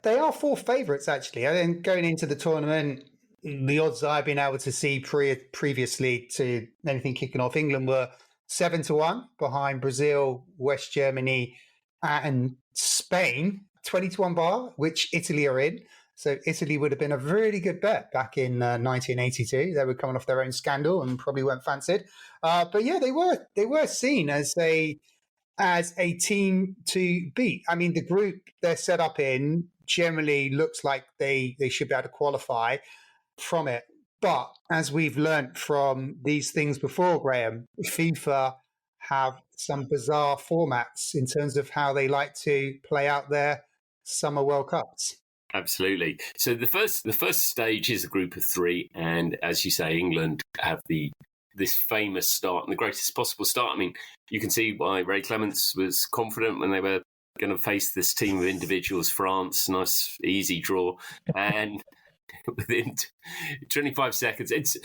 They are 4 favourites, actually. I think going into the tournament, the odds I've been able to see previously to anything kicking off, England were 7-1 behind Brazil, West Germany, and Spain. 20-1 bar, which Italy are in. So Italy would have been a really good bet back in 1982. They were coming off their own scandal and probably weren't fancied. But yeah, they were seen as a team to beat. I mean, the group they're set up in generally looks like they should be able to qualify from it. But as we've learnt from these things before, Graham, FIFA have some bizarre formats in terms of how they like to play out their Summer World Cups. Absolutely. So the first stage is a group of three, and as you say, England have this famous start and the greatest possible start. I mean, you can see why Ray Clemence was confident when they were going to face this team of individuals. France, nice easy draw, and within 25 seconds,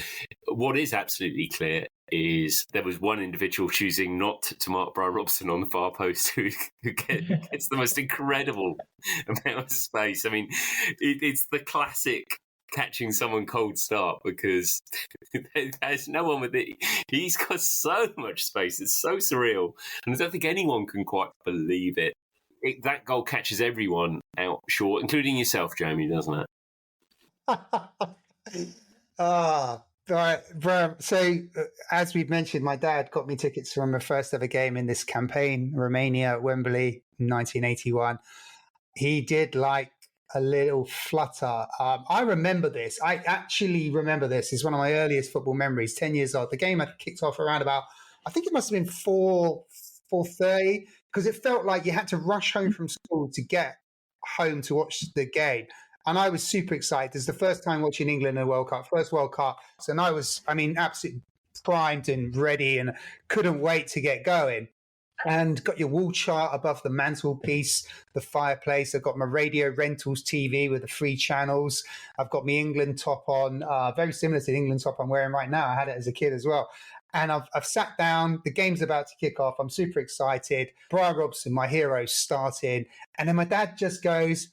what is absolutely clear is there was one individual choosing not to mark Bryan Robson on the far post who gets the most incredible amount of space. I mean, it's the classic catching someone cold start, because there's no one with it. He's got so much space. It's so surreal. And I don't think anyone can quite believe it. That goal catches everyone out short, including yourself, Jamie, doesn't it? Right. So, as we've mentioned, my dad got me tickets from the first ever game in this campaign, Romania at Wembley in 1981. He did like a little flutter. I remember this. I actually remember this. It's one of my earliest football memories, 10 years old. The game had kicked off around about, I think it must have been 4:30, because it felt like you had to rush home from school to get home to watch the game. And I was super excited. It's the first time watching England in a World Cup, first World Cup. And I was, absolutely primed and ready and couldn't wait to get going. And got your wall chart above the mantelpiece, the fireplace. I've got my radio rentals TV with the 3 channels. I've got my England top on, very similar to the England top I'm wearing right now. I had it as a kid as well. And I've sat down. The game's about to kick off. I'm super excited. Bryan Robson, my hero, started. And then my dad just goes,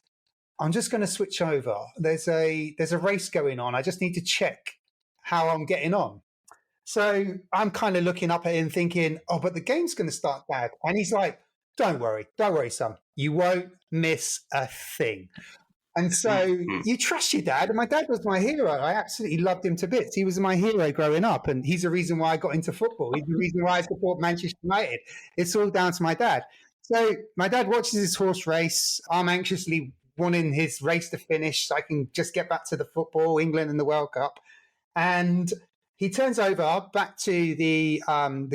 I'm just going to switch over. There's a race going on. I just need to check how I'm getting on. So I'm kind of looking up at him thinking, oh, but the game's going to start, Dad. And he's like, don't worry, son. You won't miss a thing. And so you trust your dad. And my dad was my hero. I absolutely loved him to bits. He was my hero growing up. And he's the reason why I got into football. He's the reason why I support Manchester United. It's all down to my dad. So my dad watches his horse race. I'm anxiously wanting his race to finish so I can just get back to the football, England and the World Cup. And he turns over back to the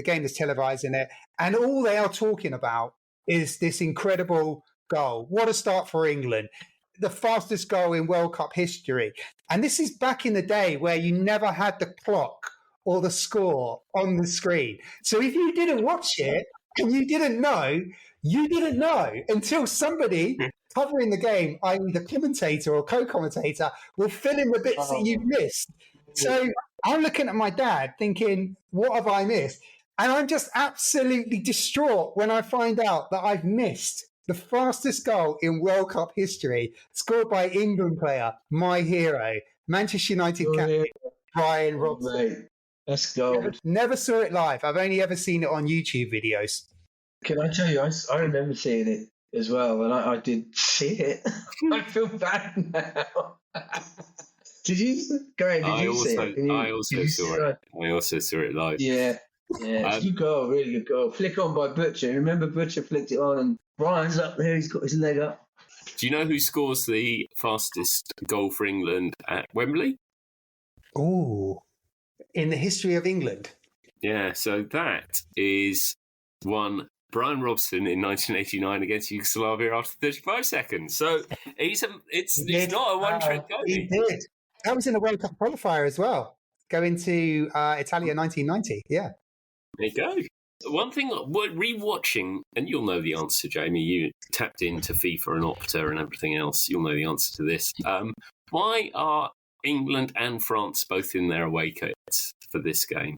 game that's televised in it, and all they are talking about is this incredible goal. What a start for England. The fastest goal in World Cup history. And this is back in the day where you never had the clock or the score on the screen. So if you didn't watch it and you didn't know until somebody covering the game, i.e. the commentator or co-commentator, will fill in the bits that you've missed. So I'm looking at my dad thinking, what have I missed? And I'm just absolutely distraught when I find out that I've missed the fastest goal in World Cup history, scored by England player, my hero, Manchester United captain, Bryan Robson. Mate, that's gold. Never saw it live. I've only ever seen it on YouTube videos. Can I tell you, I remember seeing it as well, and I did see it. I feel bad now. Did you? Great. Did you see it? I also saw it live. Yeah. It's a good goal, really good goal. Flick on by Butcher. Remember, Butcher flicked it on, and Brian's up there. He's got his leg up. Do you know who scores the fastest goal for England at Wembley? Oh, in the history of England. Yeah, so that is one Bryan Robson in 1989 against Yugoslavia after 35 seconds. So it's not a one-trick goal. He did. That was in the World Cup qualifier as well, going to Italia 1990. Yeah. There you go. One thing, rewatching, and you'll know the answer, Jamie. You tapped into FIFA and Opta and everything else. You'll know the answer to this. Why are England and France both in their away kits for this game?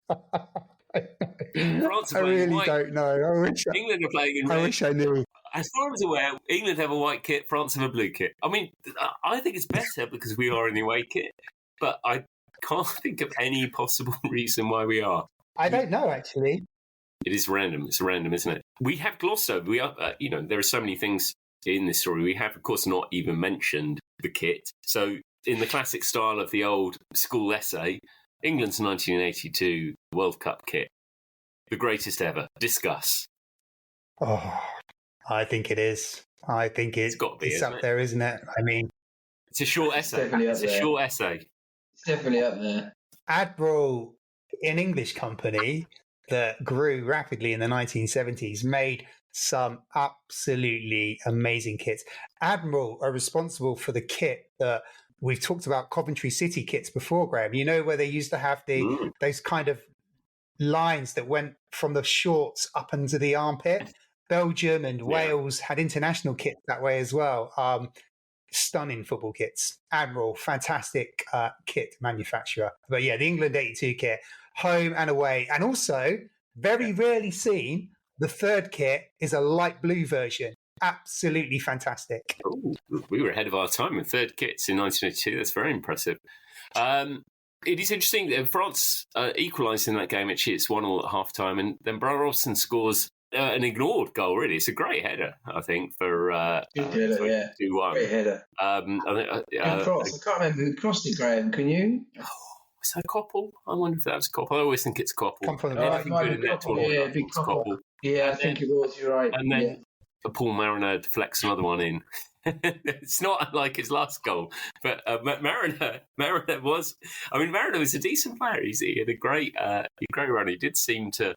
France I really don't know. England are playing in red. I wish I knew. As far as I'm aware, England have a white kit, France have a blue kit. I mean, I think it's better because we are in the away kit, but I can't think of any possible reason why we are. I don't know, actually. It is random. It's random, isn't it? We have glossed over. We are, there are so many things in this story. We have, of course, not even mentioned the kit. So, in the classic style of the old school essay, England's 1982 World Cup kit, the greatest ever. Discuss. Oh, I think it is. I think it's up there, isn't it? I mean, it's a short essay. It's a short essay. It's definitely up there. Admiral, an English company that grew rapidly in the 1970s, made some absolutely amazing kits. Admiral are responsible for the kit that we've talked about, Coventry City kits before, Graham. You know, where they used to have those kind of lines that went from the shorts up into the armpit. Belgium and Wales had international kits that way as well. Stunning football kits. Admiral, fantastic kit manufacturer. But yeah, the England 82 kit, home and away. And also, very rarely seen, the third kit is a light blue version. Absolutely fantastic. Ooh, we were ahead of our time with third kits in 1982. That's very impressive. It is interesting that France equalised in that game. Actually, it's 1-1 at half-time. And then Bryan Robson scores an ignored goal, really. It's a great header, I think, for 2-1. Great header. I can't remember who crossed it, Graham. Can you? Was that Koppel? I wonder if that was Koppel. I always think it's Koppel. Come from the Anything good in that tournament, big Koppel. Yeah, I think it was. You're right. And then Paul Mariner deflects another one in. It's not like his last goal, but Mariner was. I mean, Mariner was a decent player. He had a great run. He did seem to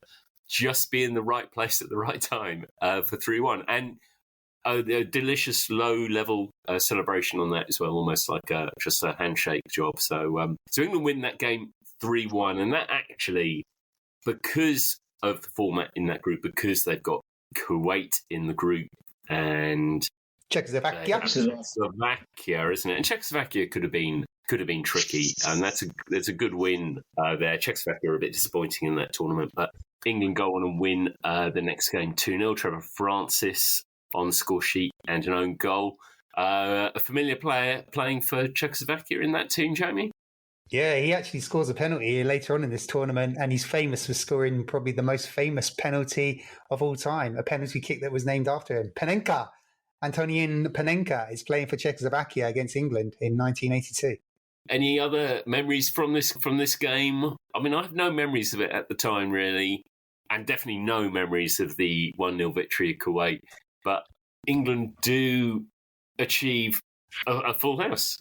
just be in the right place at the right time for 3-1, and a delicious low-level celebration on that as well, almost like just a handshake job. So England win that game 3-1, and that actually, because of the format in that group, because they've got Kuwait in the group and Czechoslovakia, isn't it? And Czechoslovakia could have been tricky, and that's a good win there. Czechoslovakia are a bit disappointing in that tournament, but England go on and win the next game 2-0. Trevor Francis on the score sheet and an own goal. A familiar player playing for Czechoslovakia in that team, Jamie? Yeah, he actually scores a penalty later on in this tournament, and he's famous for scoring probably the most famous penalty of all time, a penalty kick that was named after him. Panenka, Antonin Panenka, is playing for Czechoslovakia against England in 1982. Any other memories from this game? I mean, I have no memories of it at the time, really, and definitely no memories of the 1-0 victory at Kuwait. But England do achieve a full house.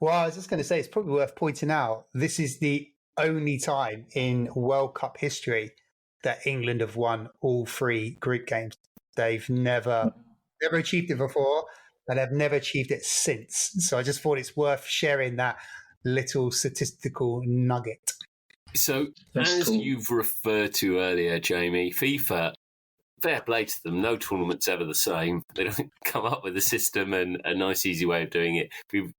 Well, I was just going to say, it's probably worth pointing out, this is the only time in World Cup history that England have won all 3 group games. They've never achieved it before, and they've never achieved it since. So I just thought it's worth sharing that little statistical nugget. So, as you've referred to earlier, Jamie, FIFA, fair play to them. No tournament's ever the same. They don't come up with a system and a nice, easy way of doing it. A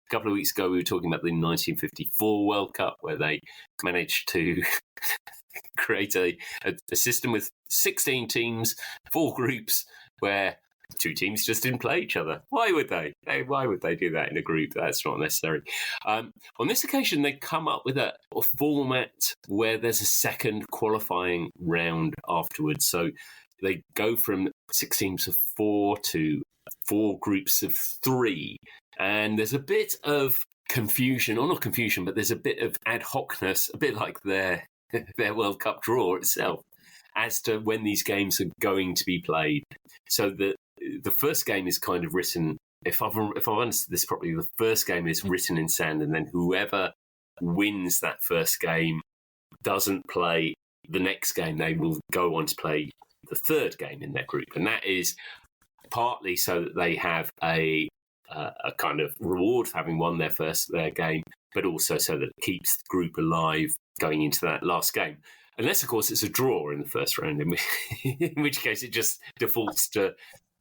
couple of weeks ago, we were talking about the 1954 World Cup, where they managed to create a system with 16 teams, 4 groups, where 2 teams just didn't play each other. Why would they? Why would they do that in a group? That's not necessary. On this occasion, they come up with a format where there's a second qualifying round afterwards. So they go from 6 teams of 4 to 4 groups of 3. And there's a bit of confusion, or not confusion, but there's a bit of ad hocness, a bit like their World Cup draw itself, as to when these games are going to be played. So the first game is kind of written, if I've understood this properly, the first game is written in sand, and then whoever wins that first game doesn't play the next game. They will go on to play the third game in their group. And that is partly so that they have a kind of reward for having won their first game, but also so that it keeps the group alive going into that last game. Unless, of course, it's a draw in the first round, in which case it just defaults to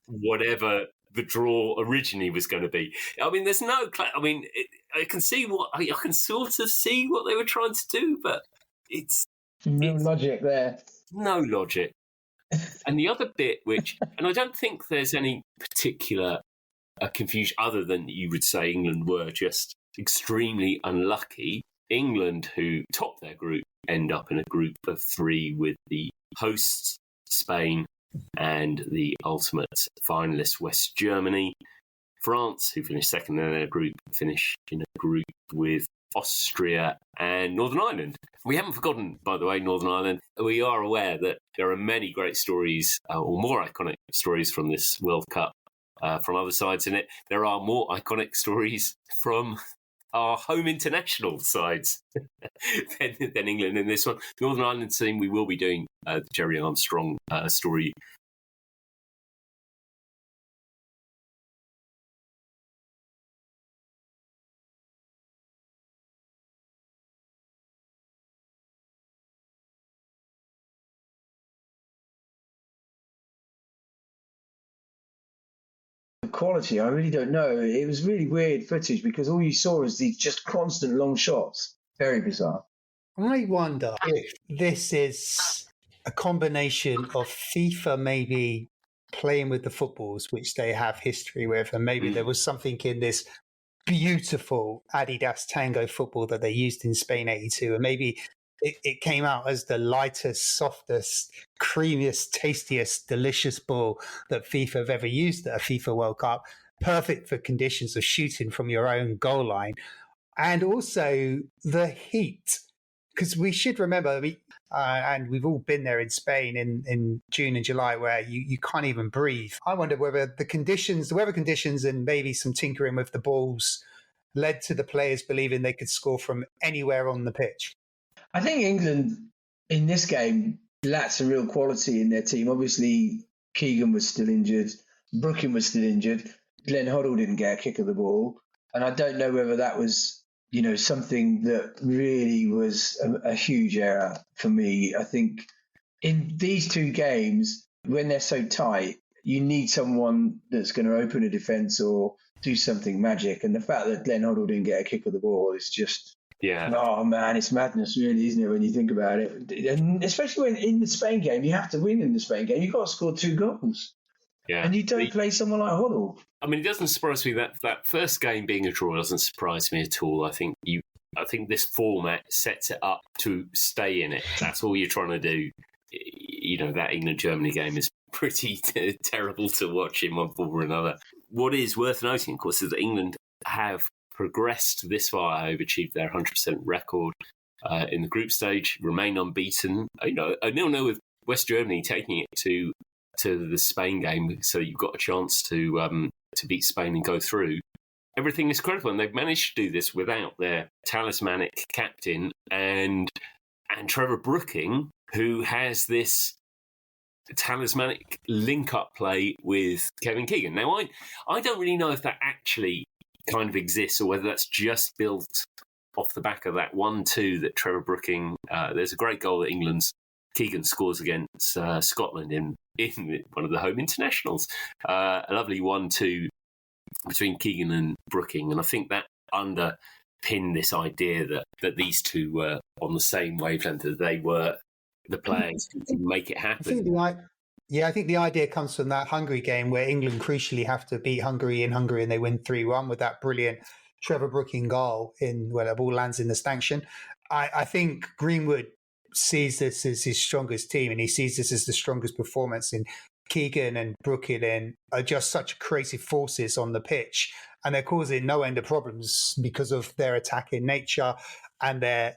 whatever the draw originally was going to be. I mean, there's no... I can sort of see what they were trying to do, but it's logic there. No logic. And the other bit, and I don't think there's any particular confusion other than you would say England were just extremely unlucky. England, who topped their group, end up in a group of 3 with the hosts, Spain, and the ultimate finalist, West Germany. France, who finished second in their group, finish in a group with Austria and Northern Ireland. We haven't forgotten, by the way, Northern Ireland. We are aware that there are many great stories, or more iconic stories from this World Cup from other sides in it. There are more iconic stories from our home international sides than England in this one. Northern Ireland team, we will be doing the Jerry Armstrong story quality, I really don't know. It was really weird footage because all you saw was these just constant long shots. Very bizarre. I wonder if this is a combination of FIFA maybe playing with the footballs, which they have history with, and maybe there was something in this beautiful Adidas Tango football that they used in Spain '82, and maybe it came out as the lightest, softest, creamiest, tastiest, delicious ball that FIFA have ever used at a FIFA World Cup, perfect for conditions of shooting from your own goal line. And also the heat, because we should remember, and we've all been there in Spain in June and July where you can't even breathe. I wonder whether the weather conditions and maybe some tinkering with the balls led to the players believing they could score from anywhere on the pitch. I think England in this game lacked some real quality in their team. Obviously, Keegan was still injured. Brooking was still injured. Glenn Hoddle didn't get a kick of the ball. And I don't know whether that was, something that really was a huge error for me. I think in these two games, when they're so tight, you need someone that's going to open a defence or do something magic. And the fact that Glenn Hoddle didn't get a kick of the ball is just... Yeah. Oh, man, it's madness, really, isn't it, when you think about it? And especially when in the Spain game, you have to win in the Spain game. You've got to score 2 goals. Yeah. And you don't play someone like Hoddle. I mean, it doesn't surprise me that first game being a draw doesn't surprise me at all. I think this format sets it up to stay in it. That's all you're trying to do. That England-Germany game is pretty terrible to watch in one form or another. What is worth noting, of course, is that England have progressed this far, have achieved their 100% record in the group stage, remain unbeaten. A 0-0 with West Germany taking it to the Spain game, so you've got a chance to beat Spain and go through. Everything is credible, and they've managed to do this without their talismanic captain and Trevor Brooking, who has this talismanic link-up play with Kevin Keegan. Now, I don't really know if that actually kind of exists or whether that's just built off the back of that 1-2 that Trevor Brooking... there's a great goal that Keegan scores against Scotland in one of the home internationals. A lovely 1-2 between Keegan and Brooking. And I think that underpinned this idea that these two were on the same wavelength as they were the players to make it happen. I think the idea comes from that Hungary game where England crucially have to beat Hungary in Hungary and they win 3-1 with that brilliant Trevor Brooking goal where the ball lands in the stanchion. I think Greenwood sees this as his strongest team and he sees this as the strongest performance in Keegan and Brooking are just such creative forces on the pitch and they're causing no end of problems because of their attacking nature and their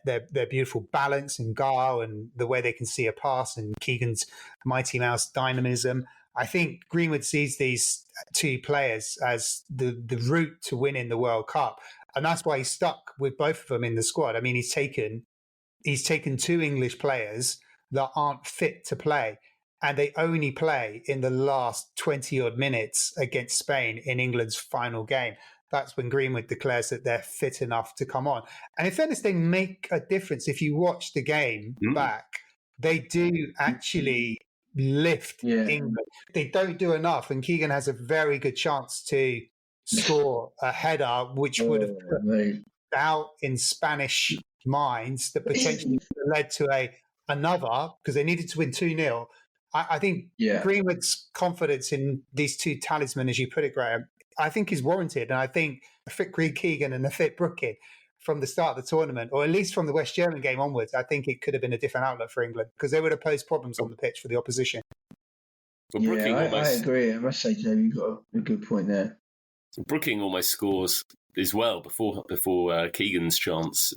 beautiful balance and guile and the way they can see a pass and Keegan's Mighty Mouse dynamism. I think Greenwood sees these two players as the route to winning the World Cup. And that's why he's stuck with both of them in the squad. I mean, he's taken 2 English players that aren't fit to play. And they only play in the last 20-odd minutes against Spain in England's final game. That's when Greenwood declares that they're fit enough to come on. And in fairness, they make a difference. If you watch the game back, they do actually lift England. They don't do enough. And Keegan has a very good chance to score a header, which would have put doubt in Spanish minds that potentially led to another, because they needed to win 2-0. I think Greenwood's confidence in these two talismen, as you put it, Graham, I think is warranted. And I think a fit Keegan and a fit Brooking from the start of the tournament, or at least from the West German game onwards, I think it could have been a different outlet for England because they would have posed problems on the pitch for the opposition. Well, I agree. I must say, Joe, you've got a good point there. Brooking almost scores as well before Keegan's chance.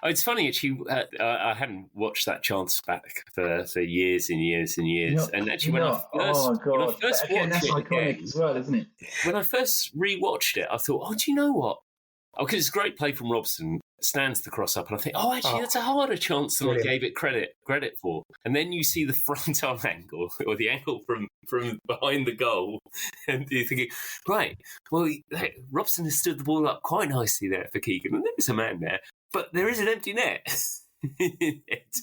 It's funny, actually, I hadn't watched that chance back for years and years and years. And actually, when I first watched that's it iconic again, as well, isn't it? When I first rewatched it, I thought, do you know what? Because it's a great play from Robson, stands the cross up, and I think, that's a harder chance than I gave it credit for. And then you see the front arm angle, or the angle from behind the goal, and you're thinking, right, well, Robson has stood the ball up quite nicely there for Keegan, and there is a man there, but there is an empty net. It's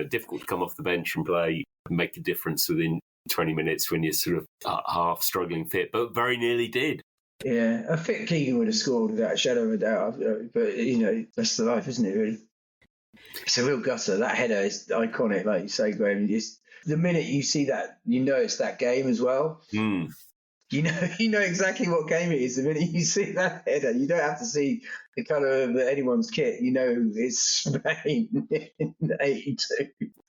difficult to come off the bench and play and make a difference within 20 minutes when you're sort of half struggling fit, but very nearly did. Yeah, a fit Keegan would have scored without a shadow of a doubt. But, that's the life, isn't it, really? It's a real gutter. That header is iconic, like you say, Graham. The minute you see that, it's that game as well. Mm. You know exactly what game it is the minute you see that header. You don't have to see the colour of anyone's kit. It's Spain in 82.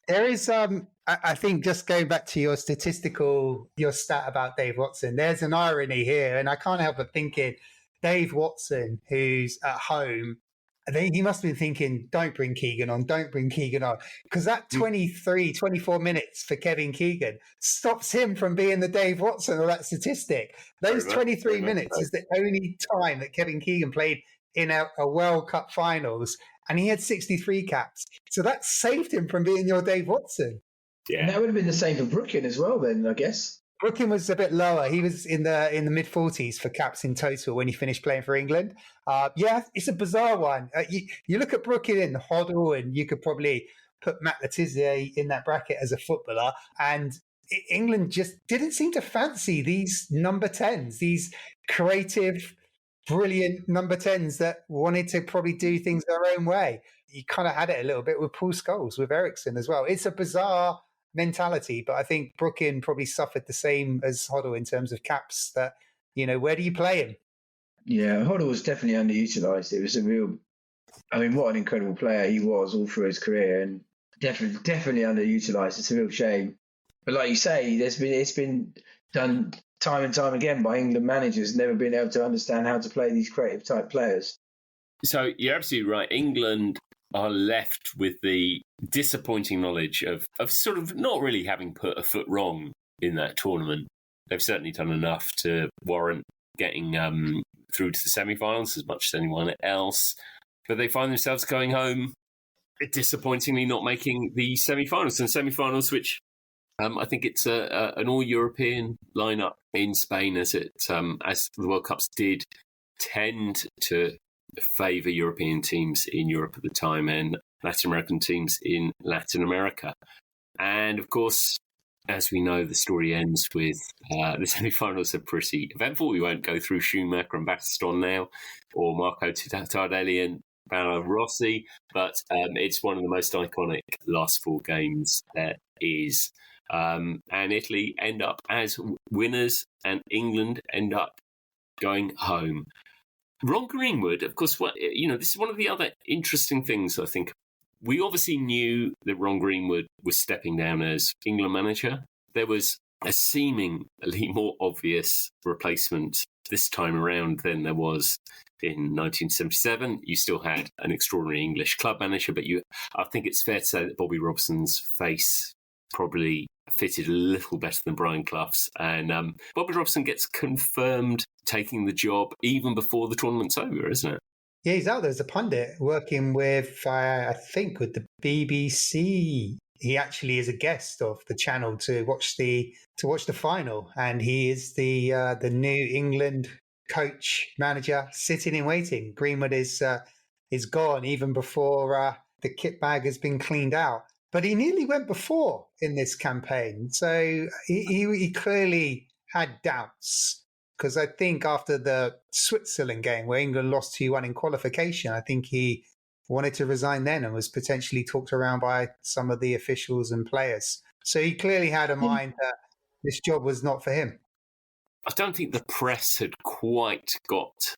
There is, I think, just going back to your stat about Dave Watson, there's an irony here, and I can't help but thinking Dave Watson, who's at home, he must have been thinking, don't bring Keegan on, because that 24 minutes for Kevin Keegan stops him from being the Dave Watson of that statistic. Those 23 minutes is the only time that Kevin Keegan played in a World Cup finals, and he had 63 caps. So that saved him from being your Dave Watson. Yeah. And that would have been the same for Brooking as well then, I guess. Brooking was a bit lower. He was in the mid-40s for caps in total when he finished playing for England. It's a bizarre one. You look at Brooking in Hoddle, and you could probably put Matt Letizia in that bracket as a footballer. And England just didn't seem to fancy these number 10s, these creative, brilliant number 10s that wanted to probably do things their own way. You kind of had it a little bit with Paul Scholes, with Ericsson as well. It's a bizarre mentality, but I think Brooking probably suffered the same as Hoddle in terms of caps that, where do you play him? Yeah, Hoddle was definitely underutilised. It was what an incredible player he was all through his career, and definitely underutilised. It's a real shame. But like you say, it's been done time and time again by England managers, never been able to understand how to play these creative type players. So you're absolutely right. England are left with the disappointing knowledge of sort of not really having put a foot wrong in that tournament. They've certainly done enough to warrant getting through to the semi-finals as much as anyone else. But they find themselves going home, disappointingly not making the semi-finals. And semi-finals, which I think it's an all-European lineup in Spain, as the World Cups did tend to favour European teams in Europe at the time and Latin American teams in Latin America. And of course, as we know, the story ends with the semi-finals are pretty eventful. We won't go through Schumacher and Battiston now, or Marco Tardelli and Paolo Rossi, but it's one of the most iconic last four games there is. And Italy end up as winners, and England end up going home. Ron Greenwood, of course, this is one of the other interesting things, I think. We obviously knew that Ron Greenwood was stepping down as England manager. There was a seemingly more obvious replacement this time around than there was in 1977. You still had an extraordinary English club manager, but I think it's fair to say that Bobby Robson's face probably fitted a little better than Brian Clough's. And Bobby Robson gets confirmed taking the job even before the tournament's over, isn't it? Yeah, he's out there as a pundit working with, I think, with the BBC. He actually is a guest of the channel to watch the final, and he is the New England coach manager sitting in waiting. Greenwood is gone even before the kit bag has been cleaned out. But he nearly went before in this campaign. So he clearly had doubts, because I think after the Switzerland game where England lost 2-1 in qualification, I think he wanted to resign then and was potentially talked around by some of the officials and players. So he clearly had a mind that this job was not for him. I don't think the press had quite got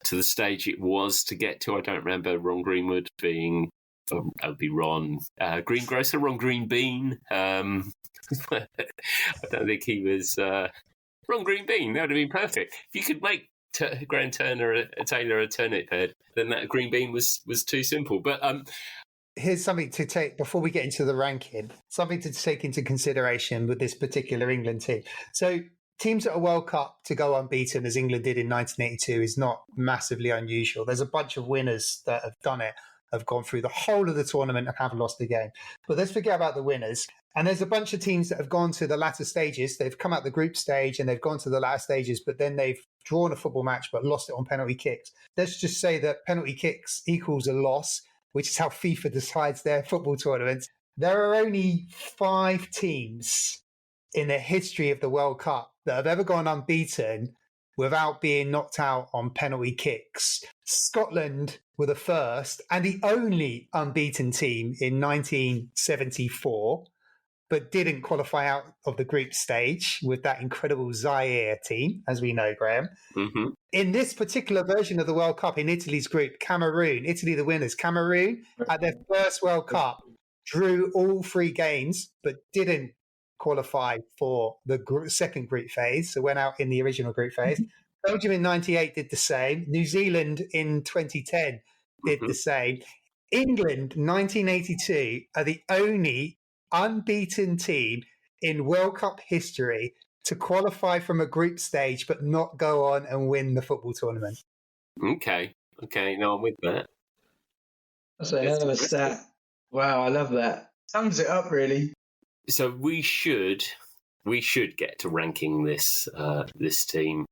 to the stage it was to get to. I don't remember Ron Greenwood being... that would be Ron Greengrocer, Ron Greenbean. I don't think he was Ron Greenbean. That would have been perfect. If you could make Graham Taylor a turnip head, then that Greenbean was too simple. But here's something to take before we get into the ranking. Something to take into consideration with this particular England team. So teams at a World Cup to go unbeaten, as England did in 1982, is not massively unusual. There's a bunch of winners that have done it, have gone through the whole of the tournament and haven't lost a game. But let's forget about the winners. And there's a bunch of teams that have gone to the latter stages. They've come out the group stage and they've gone to the latter stages, but then they've drawn a football match but lost it on penalty kicks. Let's just say that penalty kicks equals a loss, which is how FIFA decides their football tournaments. There are only 5 teams in the history of the World Cup that have ever gone unbeaten without being knocked out on penalty kicks. Scotland were the first and the only unbeaten team in 1974, but didn't qualify out of the group stage with that incredible Zaire team, as we know, Graham. Mm-hmm. In this particular version of the World Cup, in Italy's group, Cameroon, Italy the winners, Cameroon at their first World Cup drew all 3 games, but didn't qualify for the second group phase, so went out in the original group phase. Belgium in 98 did the same. New Zealand in 2010 did the same. England 1982 are the only unbeaten team in World Cup history to qualify from a group stage but not go on and win the football tournament. Okay, no, I'm with that. That's a hell of a stat. Wow, I love that. Sums it up, really. So we should get to ranking this team.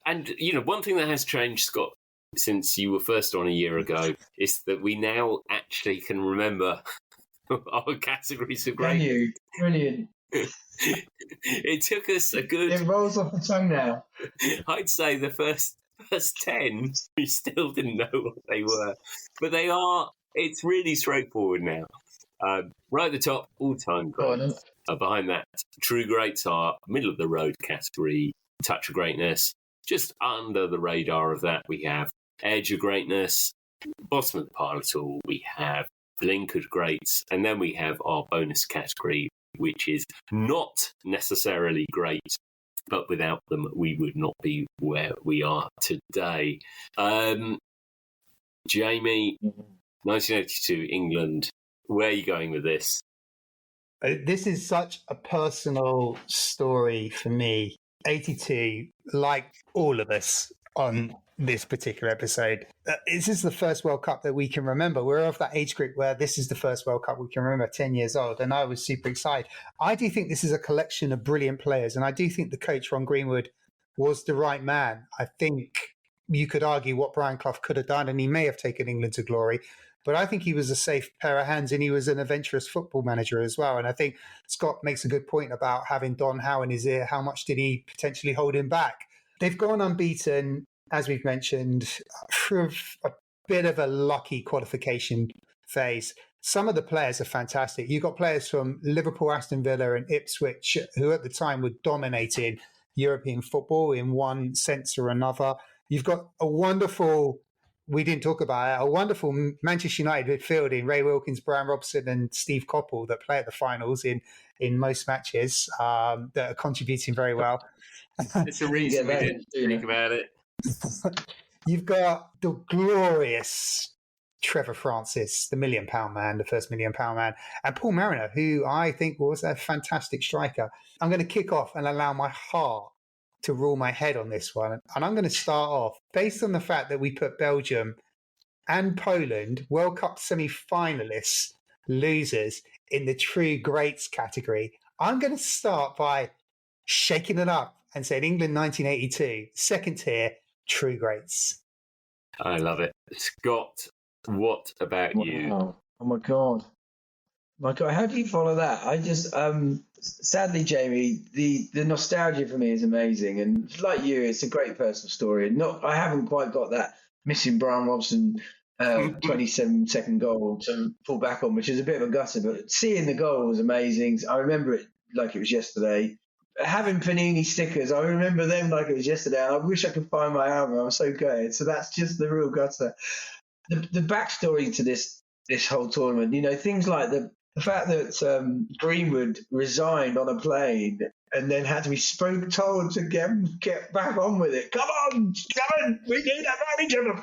And, one thing that has changed, Scott, since you were first on a year ago, is that we now actually can remember our categories of great. Can you? Brilliant. It took us a good... It rolls off the tongue now. I'd say the first 10, we still didn't know what they were. But they are... It's really straightforward now. Right at the top, all-time greats. Behind that, true greats are middle-of-the-road category, touch of greatness. Just under the radar of that, we have edge of greatness. Bottom of the pile at all, we have blinkered greats. And then we have our bonus category, which is not necessarily great, but without them, we would not be where we are today. Jamie, 1982, England. Where are you going with this? This is such a personal story for me. 82, like all of us on this particular episode, this is the first World Cup that we can remember. We're of that age group where this is the first World Cup we can remember, 10 years old, and I was super excited. I do think this is a collection of brilliant players, and I do think the coach, Ron Greenwood, was the right man. I think you could argue what Brian Clough could have done, and he may have taken England to glory, but I think he was a safe pair of hands, and he was an adventurous football manager as well. And I think Scott makes a good point about having Don Howe in his ear. How much did he potentially hold him back? They've gone unbeaten, as we've mentioned, through a bit of a lucky qualification phase. Some of the players are fantastic. You've got players from Liverpool, Aston Villa and Ipswich who at the time were dominating European football in one sense or another. You've got a wonderful... We didn't talk about it. A wonderful Manchester United midfield in Ray Wilkins, Bryan Robson and Steve Coppell that play at the finals in most matches that are contributing very well. It's a reason we didn't speak about it. You've got the glorious Trevor Francis, the £1 million man, the first £1 million man, and Paul Mariner, who I think was a fantastic striker. I'm going to kick off and allow my heart to rule my head on this one. And I'm going to start off based on the fact that we put Belgium and Poland, World Cup semi-finalists, losers in the true greats category. I'm going to start by shaking it up and saying England 1982, second tier, true greats. I love it. Scott, what about you? Oh my God. How do you follow that? I just, sadly, Jamie, the nostalgia for me is amazing. And like you, it's a great personal story. I haven't quite got that missing Bryan Robson 27-second goal to fall back on, which is a bit of a gutter. But seeing the goal was amazing. I remember it like it was yesterday. Having Panini stickers, I remember them like it was yesterday. And I wish I could find my album. I'm so good. So that's just the real gutter. The backstory to this whole tournament, things like the fact that Greenwood resigned on a plane and then had to be told to get back on with it. Come on, we need a manager.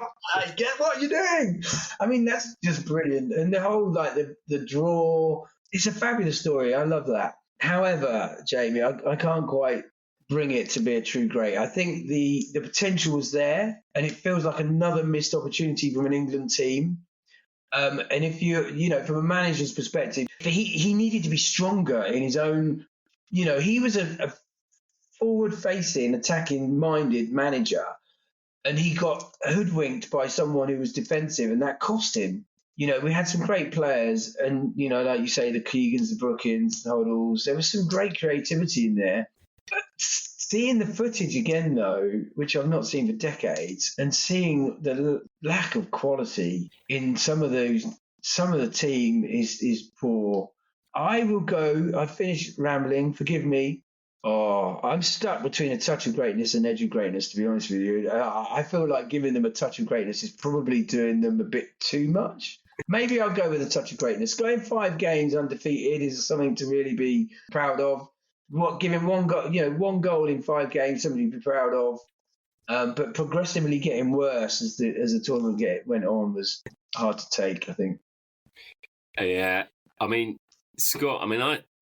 Get what you're doing. I mean, that's just brilliant. And the whole, the draw, it's a fabulous story. I love that. However, Jamie, I can't quite bring it to be a true great. I think the potential was there, and it feels like another missed opportunity from an England team. And if from a manager's perspective, he needed to be stronger in his own, he was a forward-facing, attacking-minded manager, and he got hoodwinked by someone who was defensive, and that cost him. we had some great players, and like you say, the Keegans, the Brookings, the Hoddles. There was some great creativity in there. But seeing the footage again, though, which I've not seen for decades, and seeing the lack of quality in some of the team is poor. I've finished rambling. Forgive me. Oh, I'm stuck between a touch of greatness and edge of greatness, to be honest with you. I feel like giving them a touch of greatness is probably doing them a bit too much. Maybe I'll go with a touch of greatness. Going 5 games undefeated is something to really be proud of. Giving one goal in 5 games, something to be proud of. But progressively getting worse as the tournament went on was hard to take, I think. Yeah, I mean, Scott,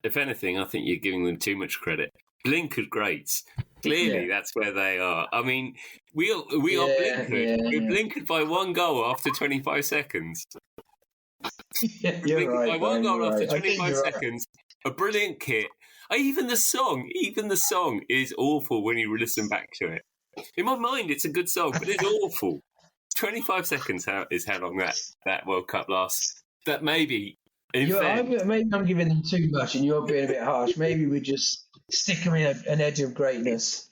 if anything, I think you're giving them too much credit. Blinkered greats. Clearly, that's where they are. I mean, we are blinkered. Yeah. We're blinkered by 1 goal after 25 seconds. Yeah, you're right. By 1 goal after 25 seconds. Right. A brilliant kit. Even the song is awful when you listen back to it. In my mind, it's a good song, but it's awful. 25 seconds is how long that World Cup lasts. That maybe... Maybe I'm giving them too much and you're being a bit harsh. Maybe we just stick them in an edge of greatness.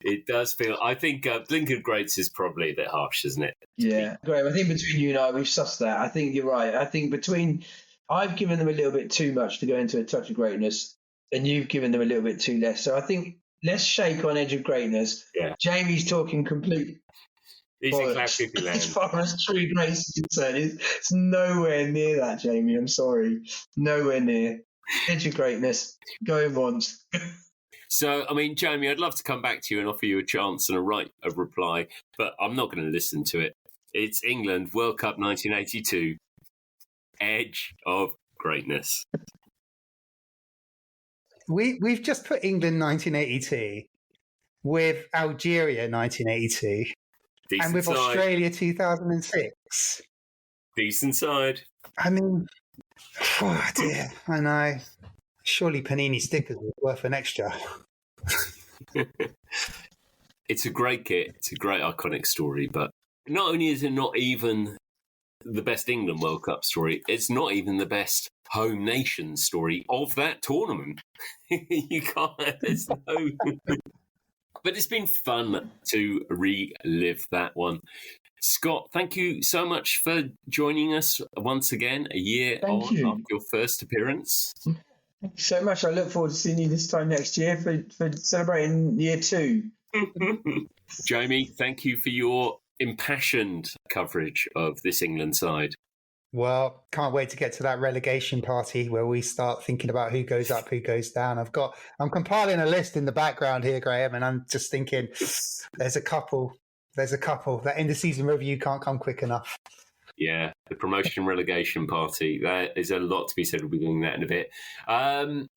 It does feel... I think Blinkered Greats is probably a bit harsh, isn't it? Yeah. Great. I think between you and I, we've sussed that. I think you're right. I think I've given them a little bit too much to go into a touch of greatness and you've given them a little bit too less. So I think let's shake on edge of greatness. Yeah. Jamie's talking complete... He's in Cloud City land. As far as true grace is concerned, it's nowhere near that, Jamie. I'm sorry. Nowhere near. Edge of greatness. Going once. So, Jamie, I'd love to come back to you and offer you a chance and a right of reply, but I'm not going to listen to it. It's England, World Cup 1982. Edge of greatness. We've just put England 1982 with Algeria 1982. Decent and with side. Australia 2006. Decent side. Oh dear, I know. Surely Panini stickers are worth an extra. It's a great kit. It's a great iconic story, but not only is it not even the best England World Cup story, it's not even the best home nation story of that tournament. You can't... There's no... But it's been fun to relive that one. Scott, thank you so much for joining us once again, a year after your first appearance. Thank you so much. I look forward to seeing you this time next year for celebrating year 2. Jamie, thank you for your impassioned coverage of this England side. Well, can't wait to get to that relegation party where we start thinking about who goes up, who goes down. I'm compiling a list in the background here, Graham, and I'm just thinking there's a couple. That end of season review can't come quick enough. Yeah, the promotion relegation party. There is a lot to be said. We'll be doing that in a bit.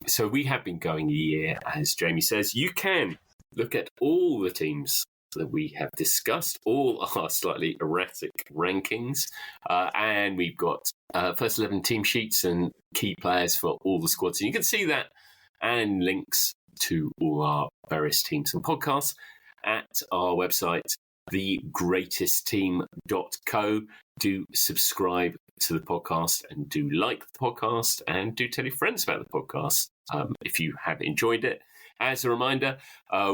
So we have been going a year, as Jamie says. You can look at all the teams that we have discussed, all our slightly erratic rankings, and we've got first 11 team sheets and key players for all the squads. And you can see that and links to all our various teams and podcasts at our website, thegreatestteam.co. Do subscribe to the podcast and do like the podcast and do tell your friends about the podcast if you have enjoyed it. As a reminder,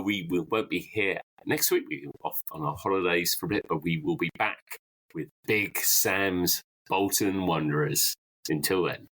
we won't be here next week. We're off on our holidays for a bit, but we will be back with Big Sam's Bolton Wanderers. Until then.